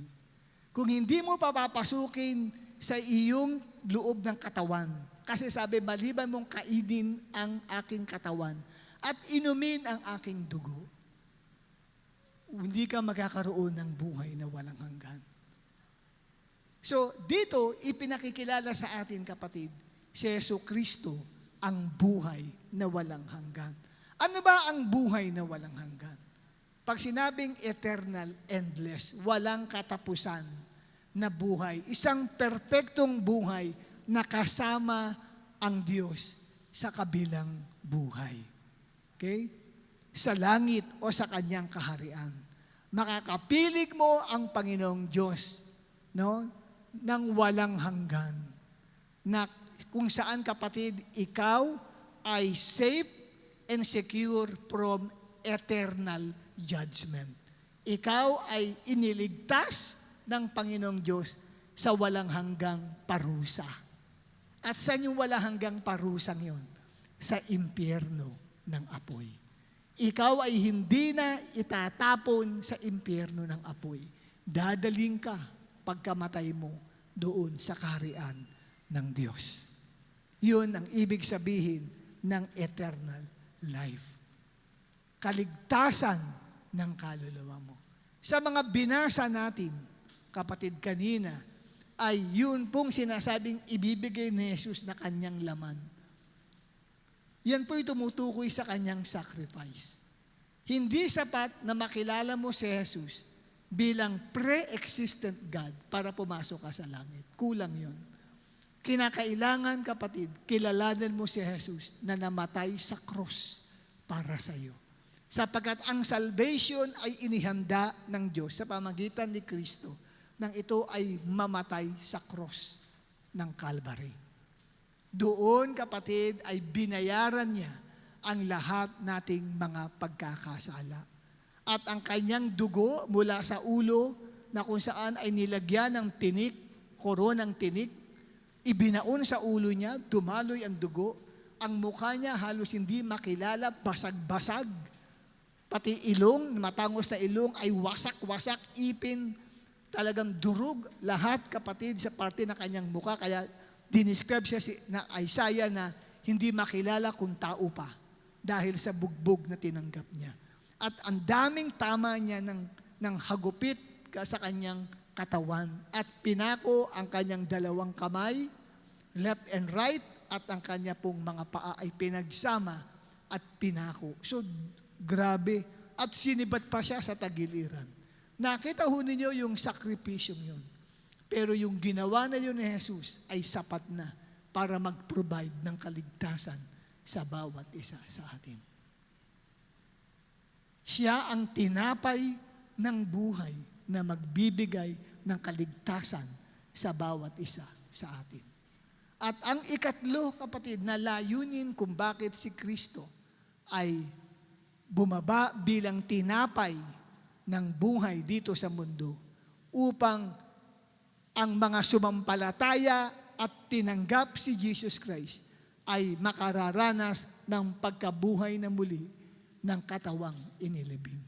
Kung hindi mo papapasukin sa iyong loob ng katawan, kasi sabi, maliban mong kainin ang aking katawan at inumin ang aking dugo, hindi ka magkakaroon ng buhay na walang hanggan. So, dito, ipinakikilala sa atin, kapatid, si Jesucristo ang buhay na walang hanggan. Ano ba ang buhay na walang hanggan? Pag sinabing eternal, endless, walang katapusan na buhay, isang perpektong buhay na kasama ang Diyos sa kabilang buhay. Okay? Sa langit o sa kanyang kaharian. Makakapilig mo ang Panginoong Diyos, no? Nang walang hanggan. Na kung saan, kapatid, ikaw ay safe and secure from eternal judgment. Ikaw ay iniligtas ng Panginoong Diyos sa walang hanggang parusa. At saan yung walang hanggang parusang yon? Sa impyerno ng apoy. Ikaw ay hindi na itatapon sa impyerno ng apoy. Dadaling ka pagkamatay mo doon sa kaharian ng Diyos. Yun ang ibig sabihin ng eternal life. Kaligtasan ng kaluluwa mo. Sa mga binasa natin, kapatid, kanina, ay yun pong sinasabing ibibigay ni Jesus na kanyang laman. Yan po'y tumutukoy sa kanyang sacrifice. Hindi sapat na makilala mo si Jesus bilang pre-existent God para pumasok ka sa langit. Kulang yon. Kinakailangan, kapatid, kilalanin mo si Jesus na namatay sa cross para sa iyo. Sapagkat ang salvation ay inihanda ng Diyos sa pamagitan ni Kristo nang ito ay mamatay sa cross ng Calvary. Doon, kapatid, ay binayaran niya ang lahat nating mga pagkakasala. At ang kanyang dugo mula sa ulo na kung saan ay nilagyan ng tinik, koronang tinik, ibinaon sa ulo niya, dumaloy ang dugo, ang mukha niya halos hindi makilala, basag-basag, pati ilong, matangos na ilong ay wasak-wasak, ipin, talagang durug, lahat kapatid sa parte ng kanyang mukha, kaya dinescribe siya na Isaiah na hindi makilala kung tao pa dahil sa bugbog na tinanggap niya. At ang daming tama niya ng hagupit sa kanyang katawan at pinako ang kanyang dalawang kamay, left and right, at ang kanya pong mga paa ay pinagsama at pinako. So, grabe. At sinibat pa siya sa tagiliran. Nakita ho ninyo yung sakripisyong yun. Pero yung ginawa na yun ni Jesus ay sapat na para mag-provide ng kaligtasan sa bawat isa sa atin. Siya ang tinapay ng buhay na magbibigay ng kaligtasan sa bawat isa sa atin. At ang ikatlo, kapatid, na layunin kung bakit si Kristo ay bumaba bilang tinapay ng buhay dito sa mundo upang ang mga sumampalataya at tinanggap si Jesus Christ ay makararanas ng pagkabuhay na muli ng katawang inilibing.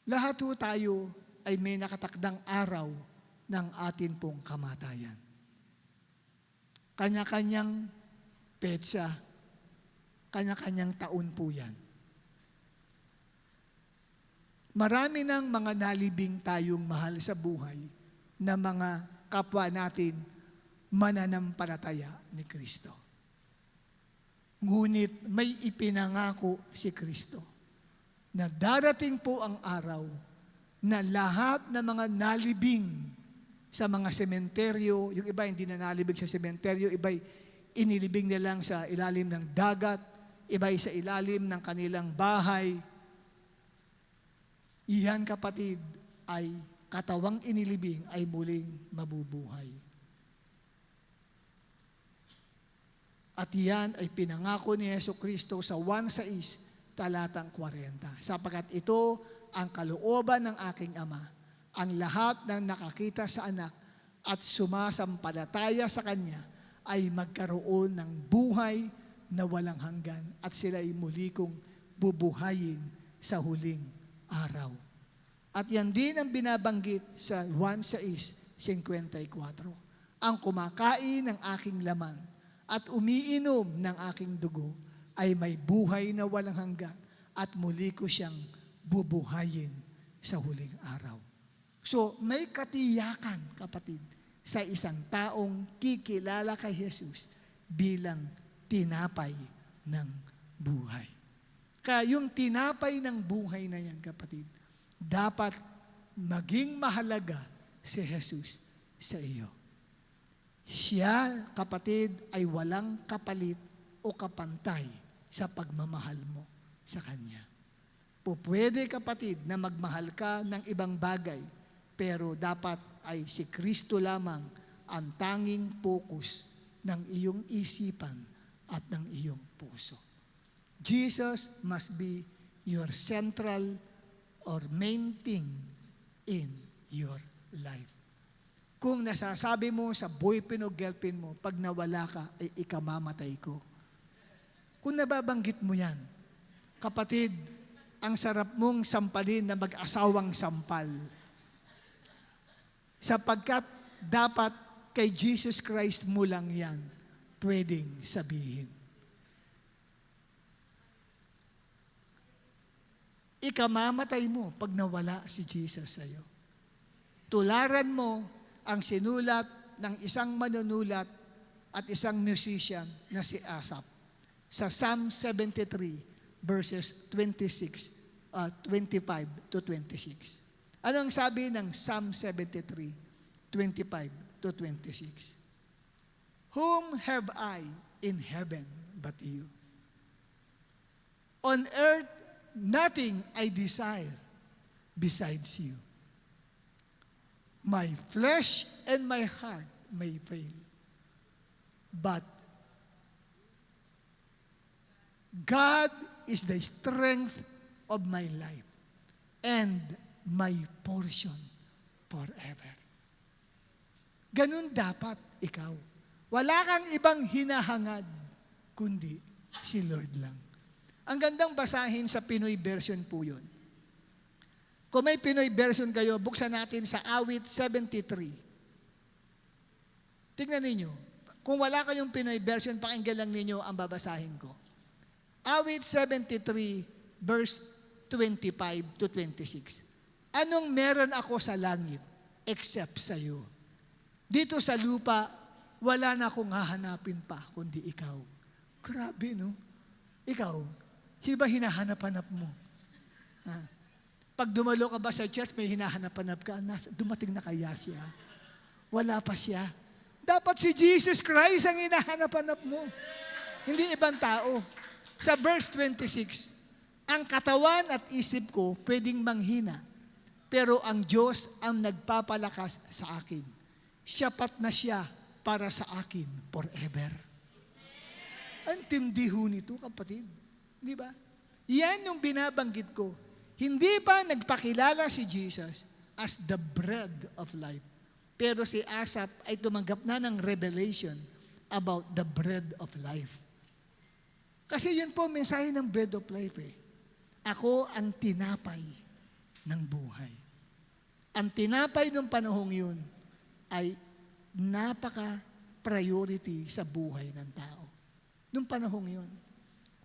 Lahat po tayo ay may nakatakdang araw ng atin pong kamatayan. Kanya-kanyang petsa, kanya-kanyang taon po yan. Marami ng mga nalibing tayong mahal sa buhay na mga kapwa natin mananampalataya ni Kristo. Ngunit may ipinangako si Kristo na darating po ang araw na lahat ng mga nalibing sa mga sementeryo, yung iba hindi na nalibing sa sementeryo, iba inilibing nilang sa ilalim ng dagat, iba sa ilalim ng kanilang bahay. Iyan kapatid ay katawang inilibing ay muling mabubuhay. At iyan ay pinangako ni Jesucristo sa 1:6 talatang 40. Sapagkat ito ang kalooban ng aking Ama, ang lahat ng nakakita sa anak at sumasampalataya sa Kanya ay magkaroon ng buhay na walang hanggan at sila ay muli kong bubuhayin sa huling araw. At yan din ang binabanggit sa 1:54. Ang kumakain ng aking laman at umiinom ng aking dugo ay may buhay na walang hanggan at muli ko siyang bubuhayin sa huling araw. So, may katiyakan, kapatid, sa isang taong kikilala kay Jesus bilang tinapay ng buhay. Kaya yung tinapay ng buhay na yan, kapatid, dapat maging mahalaga si Jesus sa iyo. Siya, kapatid, ay walang kapalit o kapantay sa pagmamahal mo sa Kanya. Pwede, kapatid, na magmahal ka ng ibang bagay, pero dapat ay si Kristo lamang ang tanging focus ng iyong isipan at ng iyong puso. Jesus must be your central or main thing in your life. Kung nasasabi mo sa boyfriend o girlfriend mo, pag nawala ka, ay ikamamatay ko. Kung nababanggit mo yan, kapatid, ang sarap mong sampalin na mag-asawang sampal. Sapagkat dapat kay Jesus Christ mo lang yan pwedeng sabihin. Ikamamatay mo pag nawala si Jesus sa iyo. Tularan mo ang sinulat ng isang manunulat at isang musician na si Asaph sa Psalm 73 verses 25 to 26. Ano ang sabi ng Psalm 73, 25 to 26? Whom have I in heaven but you? On earth, nothing I desire besides you. My flesh and my heart may fail, but God is the strength of my life and my portion forever. Ganun dapat ikaw. Wala kang ibang hinahangad, kundi si Lord lang. Ang gandang basahin sa Pinoy version po yun. Kung may Pinoy version kayo, buksan natin sa Awit 73. Tingnan ninyo. Kung wala kayong Pinoy version, pakinggan lang ninyo ang babasahin ko. Awit 73, verse 25 to 26. Anong meron ako sa langit except sa iyo? Dito sa lupa, wala na akong hahanapin pa, kundi ikaw. Grabe, no? Ikaw, sino ba hinahanap-hanap mo? Ha? Pag dumalo ka ba sa church, may hinahanap-hanap ka, dumating na kaya siya? Wala pa siya. Dapat si Jesus Christ ang hinahanap-hanap mo. Hindi ibang tao. Sa verse 26, ang katawan at isip ko pwedeng manghina, pero ang Diyos ang nagpapalakas sa akin. Siyapat na siya para sa akin forever. Ang tindi ho nito, kapatid. Di ba? Yan yung binabanggit ko. Hindi pa nagpakilala si Jesus as the bread of life. Pero si Asaph ay tumanggap na ng revelation about the bread of life. Kasi yun po, mensahe ng bread of life eh. Ako ang tinapay ng buhay. Ang tinapay ng panahong yun ay napaka-priority sa buhay ng tao. Nung panahong yun.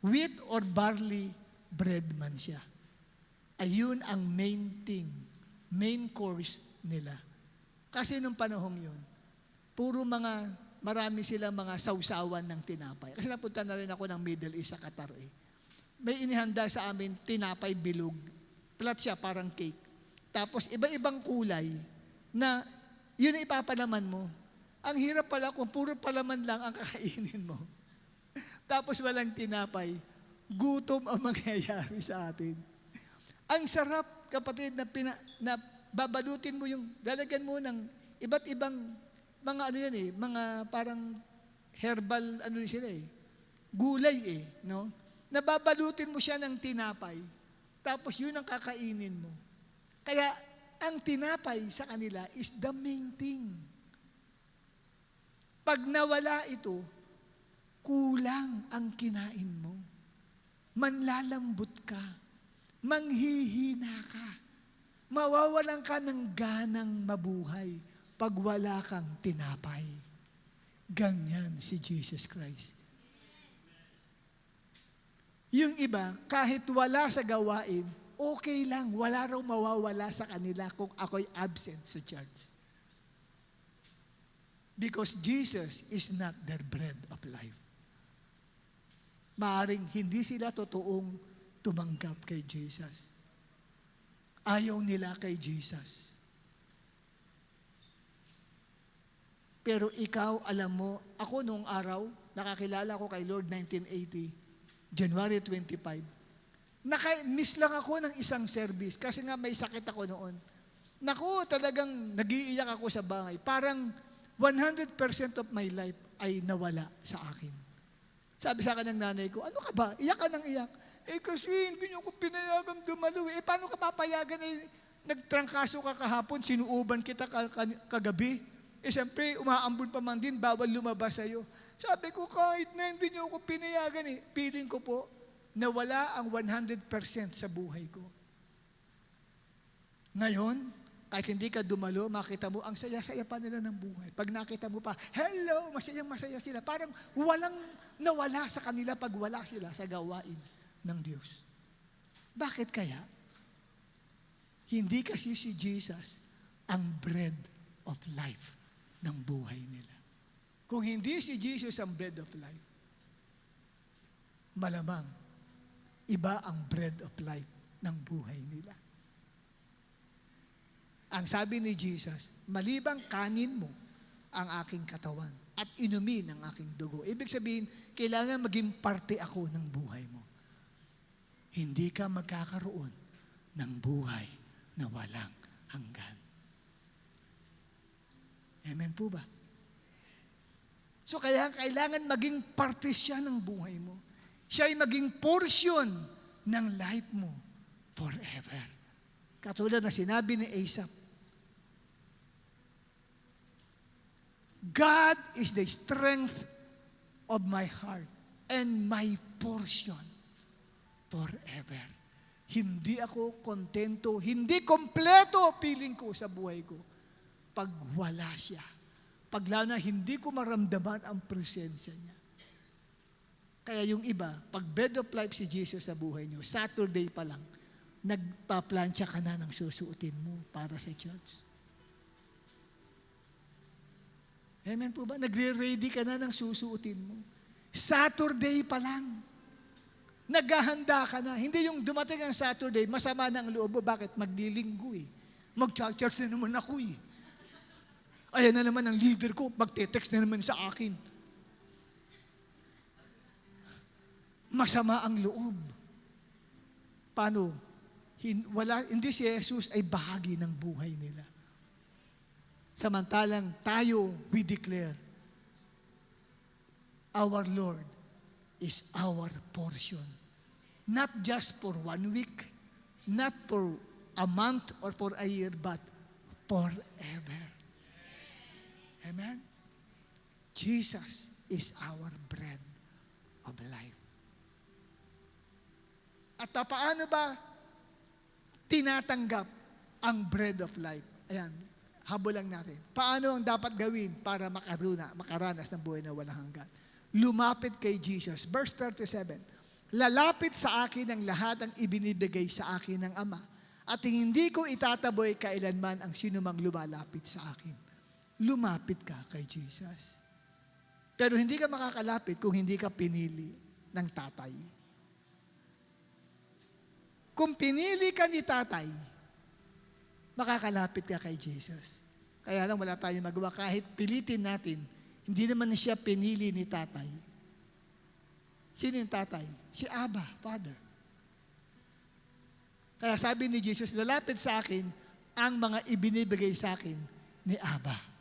Wheat or barley bread man siya. Ayun ang main thing, main course nila. Kasi nung panahong yun, marami silang mga sausawan ng tinapay. Kasi napunta na rin ako ng Middle East sa Qatar eh. May inihanda sa amin tinapay bilog. Flat siya, parang cake. Tapos iba-ibang kulay na yun ang ipapalaman mo. Ang hirap pala kung puro palaman lang ang kakainin mo. Tapos walang tinapay. Gutom ang mangyayari sa atin. Ang sarap, kapatid, na babalutin mo yung, lalagyan mo ng iba't ibang mga ano yan eh, mga parang herbal ano sila eh, gulay eh, no? Nababalutin mo siya ng tinapay, tapos yun ang kakainin mo. Kaya, ang tinapay sa kanila is the main thing. Pag nawala ito, kulang ang kinain mo. Manlalambot ka, manghihina ka, mawawalan ka ng ganang mabuhay pag wala kang tinapay. Ganyan si Jesus Christ. Yung iba, kahit wala sa gawain, okay lang, wala raw mawawala sa kanila kung ako'y absent sa church. Because Jesus is not their bread of life. Maaring hindi sila totoong tumanggap kay Jesus. Ayaw nila kay Jesus. Pero ikaw, alam mo, ako nung araw, nakakilala ko kay Lord 1980, January 25. Naka-miss lang ako ng isang service kasi nga may sakit ako noon. Naku, talagang nag-iiyak ako sa bahay. Parang 100% of my life ay nawala sa akin. Sabi sa akin ng nanay ko, ano ka ba? Iyak ka ng iyak. Eh kasi hindi niyo ko pinayagang dumalo eh. Paano ka papayagan eh? Nagtrangkaso ka kahapon, sinuuban kita kagabi. Eh siyempre, umaambon pa man din, bawal lumabas sa'yo. Sabi ko, kahit na hindi niyo ako pinayagan eh. Feeling ko po, nawala ang 100% sa buhay ko. Ngayon, kahit hindi ka dumalo, makita mo, ang saya-saya pa nila ng buhay. Pag nakita mo pa, hello, masayang-masaya sila. Parang walang nawala sa kanila pag wala sila sa gawain ng Diyos. Bakit kaya? Hindi kasi si Jesus ang bread of life ng buhay nila. Kung hindi si Jesus ang bread of life, malamang iba ang bread of life ng buhay nila. Ang sabi ni Jesus, malibang kanin mo ang aking katawan at inumin ang aking dugo. Ibig sabihin, kailangan maging parte ako ng buhay mo. Hindi ka magkakaroon ng buhay na walang hanggan. Amen po ba? So kaya kailangan maging parte siya ng buhay mo. Siya ay maging portion ng life mo forever. Katulad na sinabi ni Asaph, God is the strength of my heart and my portion forever. Hindi ako kontento, hindi kompleto feeling ko sa buhay ko pag wala siya. Pag lalo na hindi ko maramdaman ang presensya niya. Kaya yung iba, pag bed of life si Jesus sa buhay niyo, Saturday pa lang, nagpaplansya ka na ng susuotin mo para sa church. Amen po ba? Nagre-ready ka na ng susuotin mo. Saturday pa lang. Naghahanda ka na. Hindi yung dumating ang Saturday, masama na ang loob mo. Bakit? Maglilinggo eh. Mag-church na naman ako eh. Ayan na naman ang leader ko, magte-text na naman sa akin. Masama ang loob. Paano? Hindi si Jesus ay bahagi ng buhay nila. Samantalang tayo, we declare, our Lord is our portion. Not just for 1 week, not for a month or for a year, but forever. Amen? Jesus is our bread of life. At paano ba tinatanggap ang bread of life? Ayan, habulan natin. Paano ang dapat gawin para makaranas ng buhay na walang hanggan? Lumapit kay Jesus. Verse 37, lalapit sa akin ang lahat ang ibinibigay sa akin ng Ama, at hindi ko itataboy kailanman ang sinumang lumalapit sa akin. Lumapit ka kay Jesus. Pero hindi ka makakalapit kung hindi ka pinili ng Tatay. Kung pinili ka ni Tatay, makakalapit ka kay Jesus. Kaya lang wala tayong magawa. Kahit pilitin natin, hindi naman siya pinili ni Tatay. Sino yung Tatay? Si Abba, Father. Kaya sabi ni Jesus, lalapit sa akin ang mga ibinibigay sa akin ni Abba.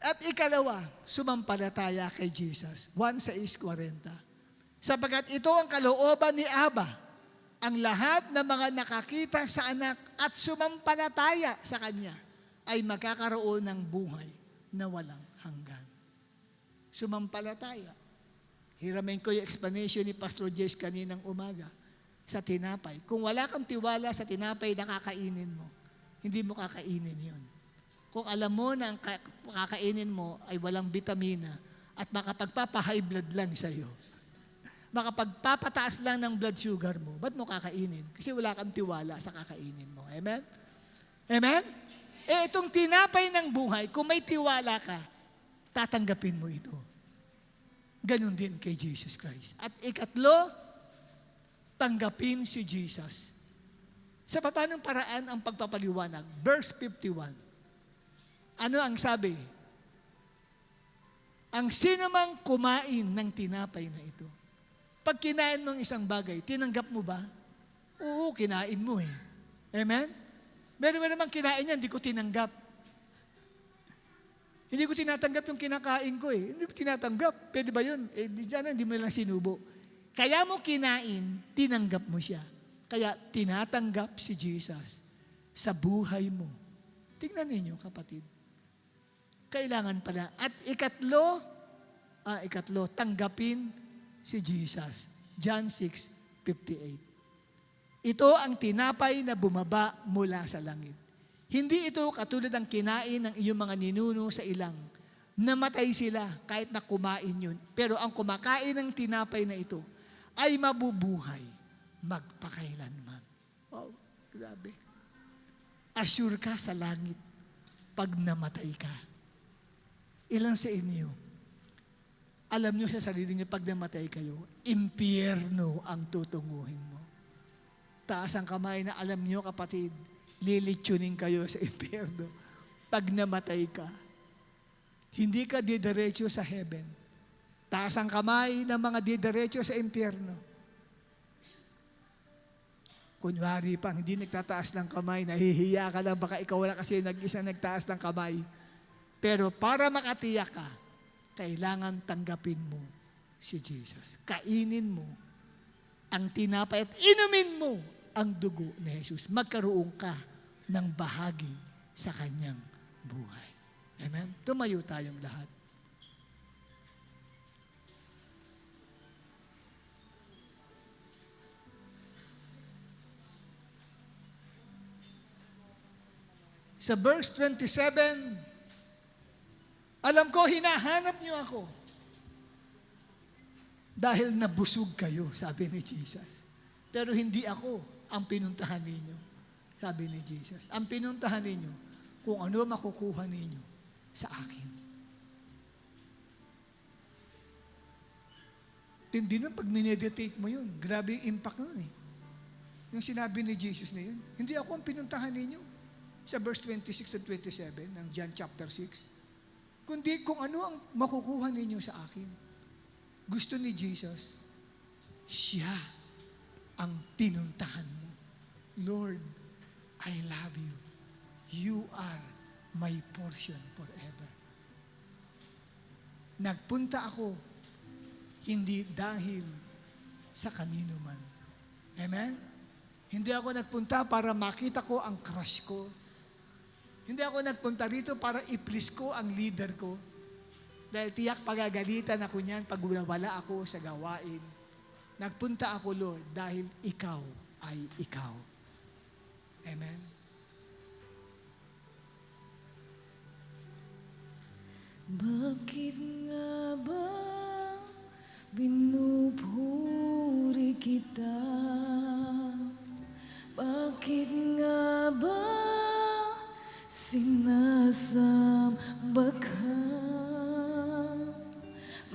At ikalawa, sumampalataya kay Jesus. 1:6-40. Sapagkat ito ang kalooban ni Abba, ang lahat ng mga nakakita sa anak at sumampalataya sa Kanya ay magkakaroon ng buhay na walang hanggan. Sumampalataya. Hiramin ko yung explanation ni Pastor Jess kaninang umaga sa tinapay. Kung wala kang tiwala sa tinapay na kakainin mo, hindi mo kakainin yun. Kung alam mo na ang kakainin mo ay walang vitamina at makapagpapa-high blood lang sa'yo, makapagpapataas lang ng blood sugar mo, ba't mo kakainin? Kasi wala kang tiwala sa kakainin mo. Amen? Amen? Itong tinapay ng buhay, kung may tiwala ka, tatanggapin mo ito. Ganon din kay Jesus Christ. At ikatlo, tanggapin si Jesus. Sa paanong paraan ang pagpapaliwanag? Verse 51. Ano ang sabi? Ang sino mang kumain ng tinapay na ito, pag kinain mo ang isang bagay, tinanggap mo ba? Oo, kinain mo eh. Amen? Meron ba naman kinain yan, hindi ko tinanggap. Hindi ko tinatanggap yung kinakain ko eh. Hindi ko tinatanggap. Pwede ba yun? Hindi mo lang sinubo. Kaya mo kinain, tinanggap mo siya. Kaya tinatanggap si Jesus sa buhay mo. Tingnan ninyo, kapatid. Kailangan pala. At ikatlo, tanggapin si Jesus. John 6:58. Ito ang tinapay na bumaba mula sa langit. Hindi ito katulad ng kinain ng iyong mga ninuno sa ilang. Namatay sila kahit na kumain yun. Pero ang kumakain ng tinapay na ito ay mabubuhay magpakailanman. Wow, grabe. Assure ka sa langit pag namatay ka. Ilan sa inyo, alam nyo sa sarili nyo, pag namatay kayo, impyerno ang tutunguhin mo. Taas ang kamay na alam nyo, kapatid, lilitsunin kayo sa impyerno. Pag namatay ka, hindi ka didiretso sa heaven. Taas ang kamay ng mga didiretso sa impyerno. Kunwari pang hindi nagtataas ng kamay, nahihiya ka lang, baka ikaw wala kasi nag-isa nagtaas ng kamay. Pero para makatiyak ka, kailangan tanggapin mo si Jesus. Kainin mo ang tinapay at inumin mo ang dugo ni Jesus. Magkaroon ka ng bahagi sa kanyang buhay. Amen? Tumayo tayong lahat. Sa verse 27, alam ko, hinahanap niyo ako. Dahil nabusog kayo, sabi ni Jesus. Pero hindi ako ang pinuntahan ninyo, sabi ni Jesus. Ang pinuntahan ninyo, kung ano makukuha ninyo sa akin. Tindi nun, pag mineditate mo yun, grabe yung impact nun eh. Yung sinabi ni Jesus na yun, hindi ako ang pinuntahan ninyo. Sa verse 26 to 27 ng John chapter 6, kundi kung ano ang makukuha ninyo sa akin. Gusto ni Jesus, siya ang pinuntahan mo. Lord, I love you. You are my portion forever. Nagpunta ako, hindi dahil sa kanino man. Amen? Hindi ako nagpunta para makita ko ang crush ko. Hindi ako nagpunta rito para i-please ko ang leader ko. Dahil tiyak pagagalitan ako niyan pag wala ako sa gawain. Nagpunta ako, Lord, dahil ikaw ay ikaw. Amen? Bakit nga ba binuburi kita? Bakit nga ba sinasamba ka?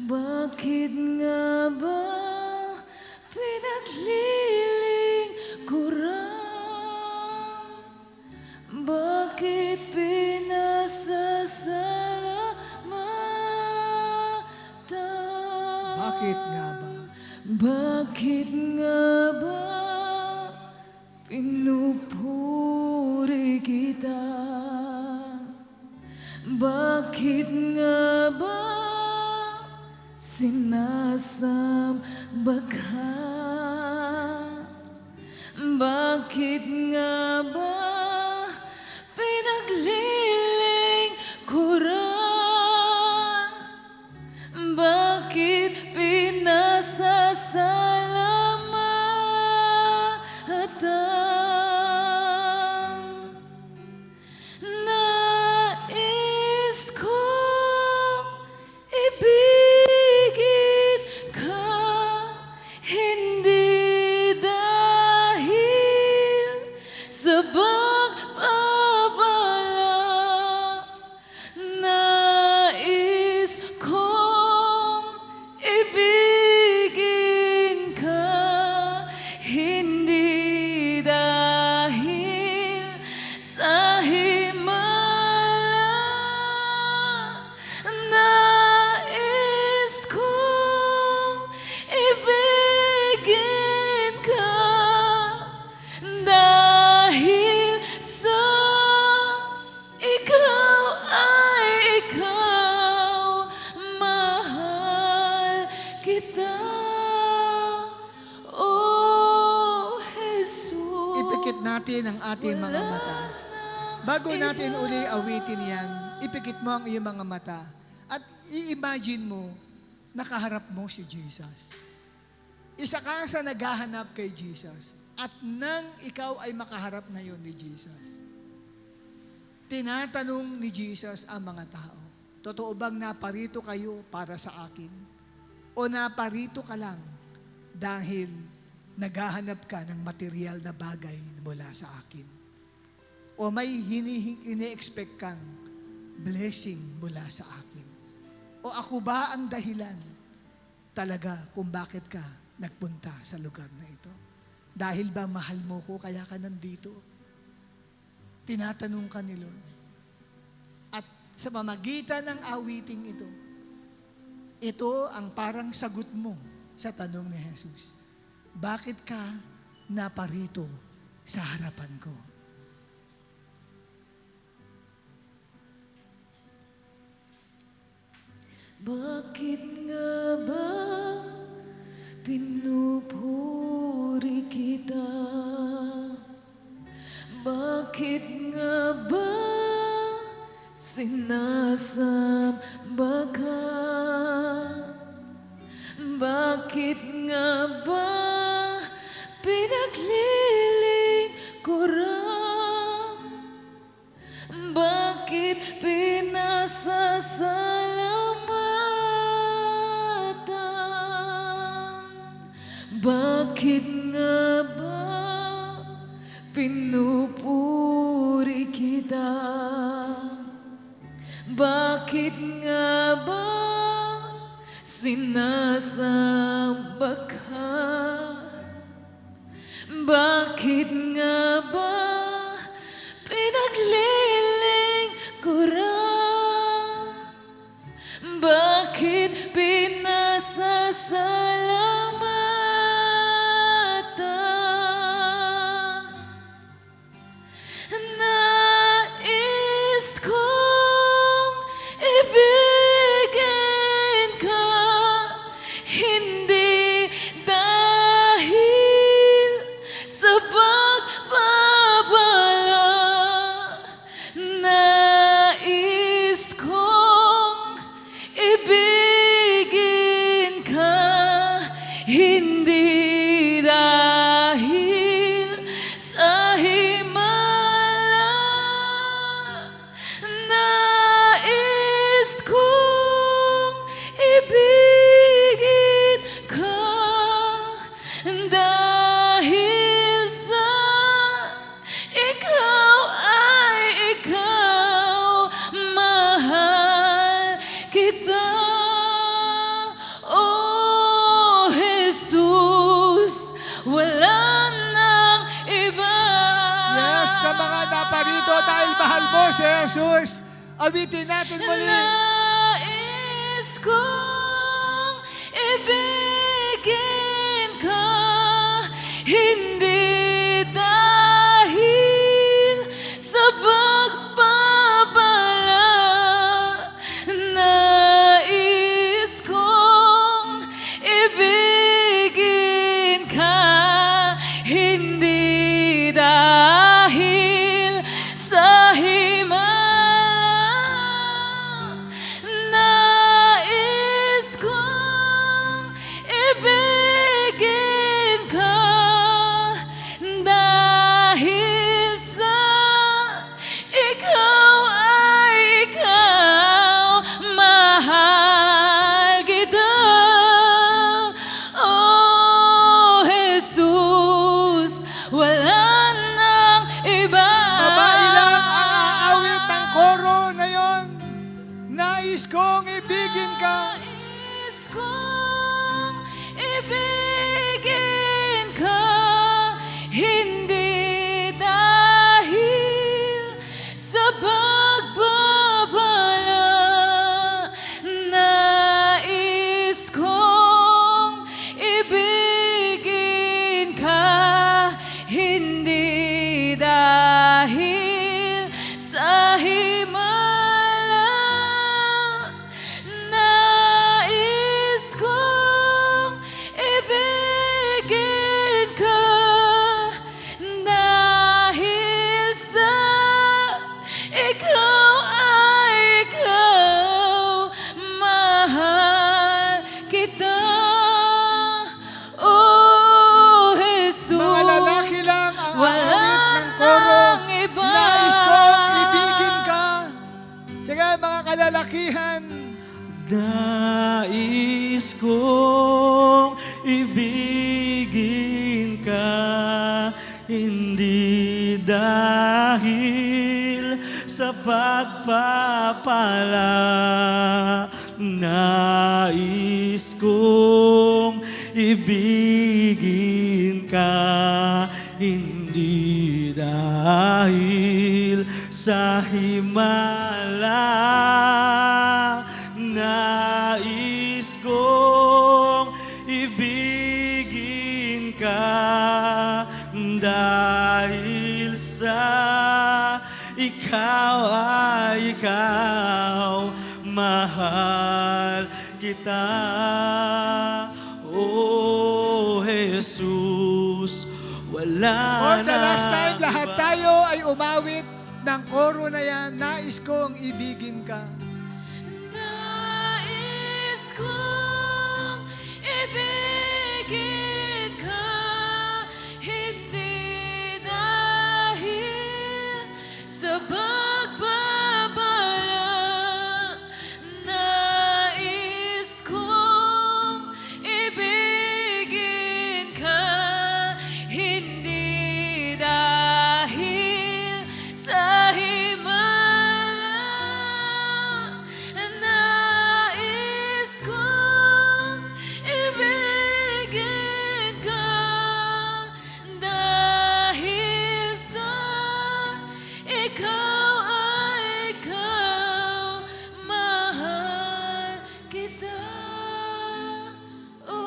Bakit nga ba pinaglilingkuran? Bakit pinasasalamatan? Bakit nga ba? Bakit nga ba pinupuri kita? Bakit nga ba sinasamba ka? Bakit nga ba pinaglilingkuran? Bakit pinasasalamatan? Nais kong ibigin ka, hindi dahil sa pagpapala. Nais kong ibigin ka, hindi dahil sa himala. Nais kong ibigin ka, dahil sa ikaw ay ikaw, mahal kita, oh Jesus. Ipikit natin ang ating mga mata. Bago natin uli awitin yan, ipikit mo ang iyong mga mata at i-imagine mo, nakaharap mo si Jesus. Isa ka sa naghahanap kay Jesus. At nang ikaw ay makaharap ngayon ni Jesus, tinatanong ni Jesus ang mga tao, totoo bang naparito kayo para sa akin? O naparito ka lang dahil naghahanap ka ng material na bagay mula sa akin? O may ini-expect kang blessing mula sa akin? O ako ba ang dahilan talaga kung bakit ka nagpunta sa lugar na ito? Dahil ba mahal mo ko kaya ka nandito? Tinatanong ka ni Lord. At sa pamamagitan ng awiting ito, ito ang parang sagot mo sa tanong ni Jesus. Bakit ka naparito sa harapan ko? Bakit nga ba pinupuri kita? Bakit nga ba sinasamba ka? Bakit nga ba pinaglilingkuran? Bakit pinasasalamatan? Bakit nga ba pinupuri kita? Bakit nga ba sinasamba ka? Bakit nga ba pinaglilingkuran? Bakit pinasasalamatan? Nais kong ibigin ka, hindi dahil sa pagbabala. Nais kong ibigin ka, hindi dahil sa himala. Nais kong ibigin ka dahil sa ikaw ay ikaw, mahal kita. Oh Jesus, wala nang iba. Yes, sa mga naparito dahil mahal mo si Jesus, awitin natin muli. Nais kong ibigin ka, hindi dahil sa pagbabala. Nais kong ibigin ka, hindi dahil sa himala. Nais kong ibigin ka dahil sa ikaw ay ikaw, mahal kita. Oh Jesus, wala nang iba. Babae lang ang aawit ng koro na yon. Nais kong ibigin ka. Nais kong ibigin ka, hindi dahil sa pagbabala. Nais kong ibigin ka, hindi dahil sa himala. Nais kong ibigin ka dahil sa ikaw ay ikaw, mahal kita. Oh Jesus, Mga lalaki lang ang wala aawit ng koro. nang iba. Nais kong ibigin ka. Sige, mga kalalakihan. Nais kong ibigin ka, hindi dahil sa pagpapala. Nais kong ibigin ka, hindi dahil sa himala. Nais kong ibigin ka dahil sa ikaw ay ikaw, mahal kita, O Jesus. Wala For the na last time, lahat iba. tayo ay umawit ng koro na yan. Nais kong ibigin ka. Nais kong ibigin ka, hindi dahil sa pagbabala. Nais kong ibigin ka, hindi dahil sa himala. Nais kong ibigin ka, dahil sa ikaw ay ikaw, mahal kita, O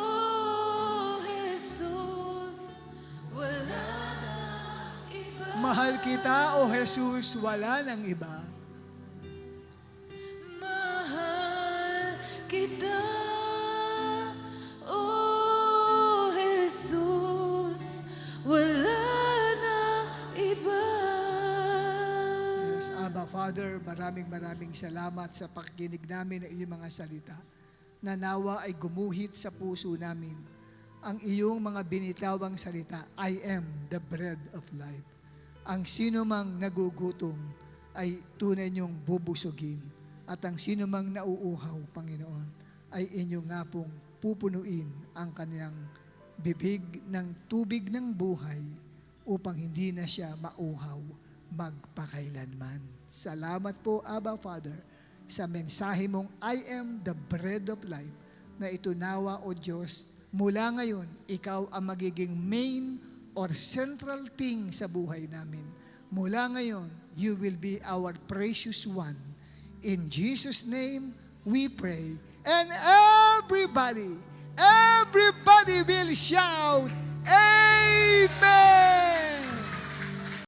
Jesus, wala na iba. Mahal kita, O Jesus, wala nang iba. Mahal kita, O Jesus, wala na iba. Yes, Abba Father, maraming salamat sa pakikinig namin ng iyong mga salita. Na nawa ay gumuhit sa puso namin ang iyong mga binitawang salita, I am the bread of life. Ang sino mang nagugutom ay tunay niyong bubusugin. At ang sino mang nauuhaw, Panginoon, ay inyo nga pong pupunuin ang kanilang bibig ng tubig ng buhay upang hindi na siya mauhaw magpakailanman. Salamat po, Abba Father, sa mensahe mong I am the bread of life na itunawa, O Diyos, mula ngayon, ikaw ang magiging main or central thing sa buhay namin. Mula ngayon, you will be our precious one. In Jesus' name, we pray. And everybody will shout, Amen!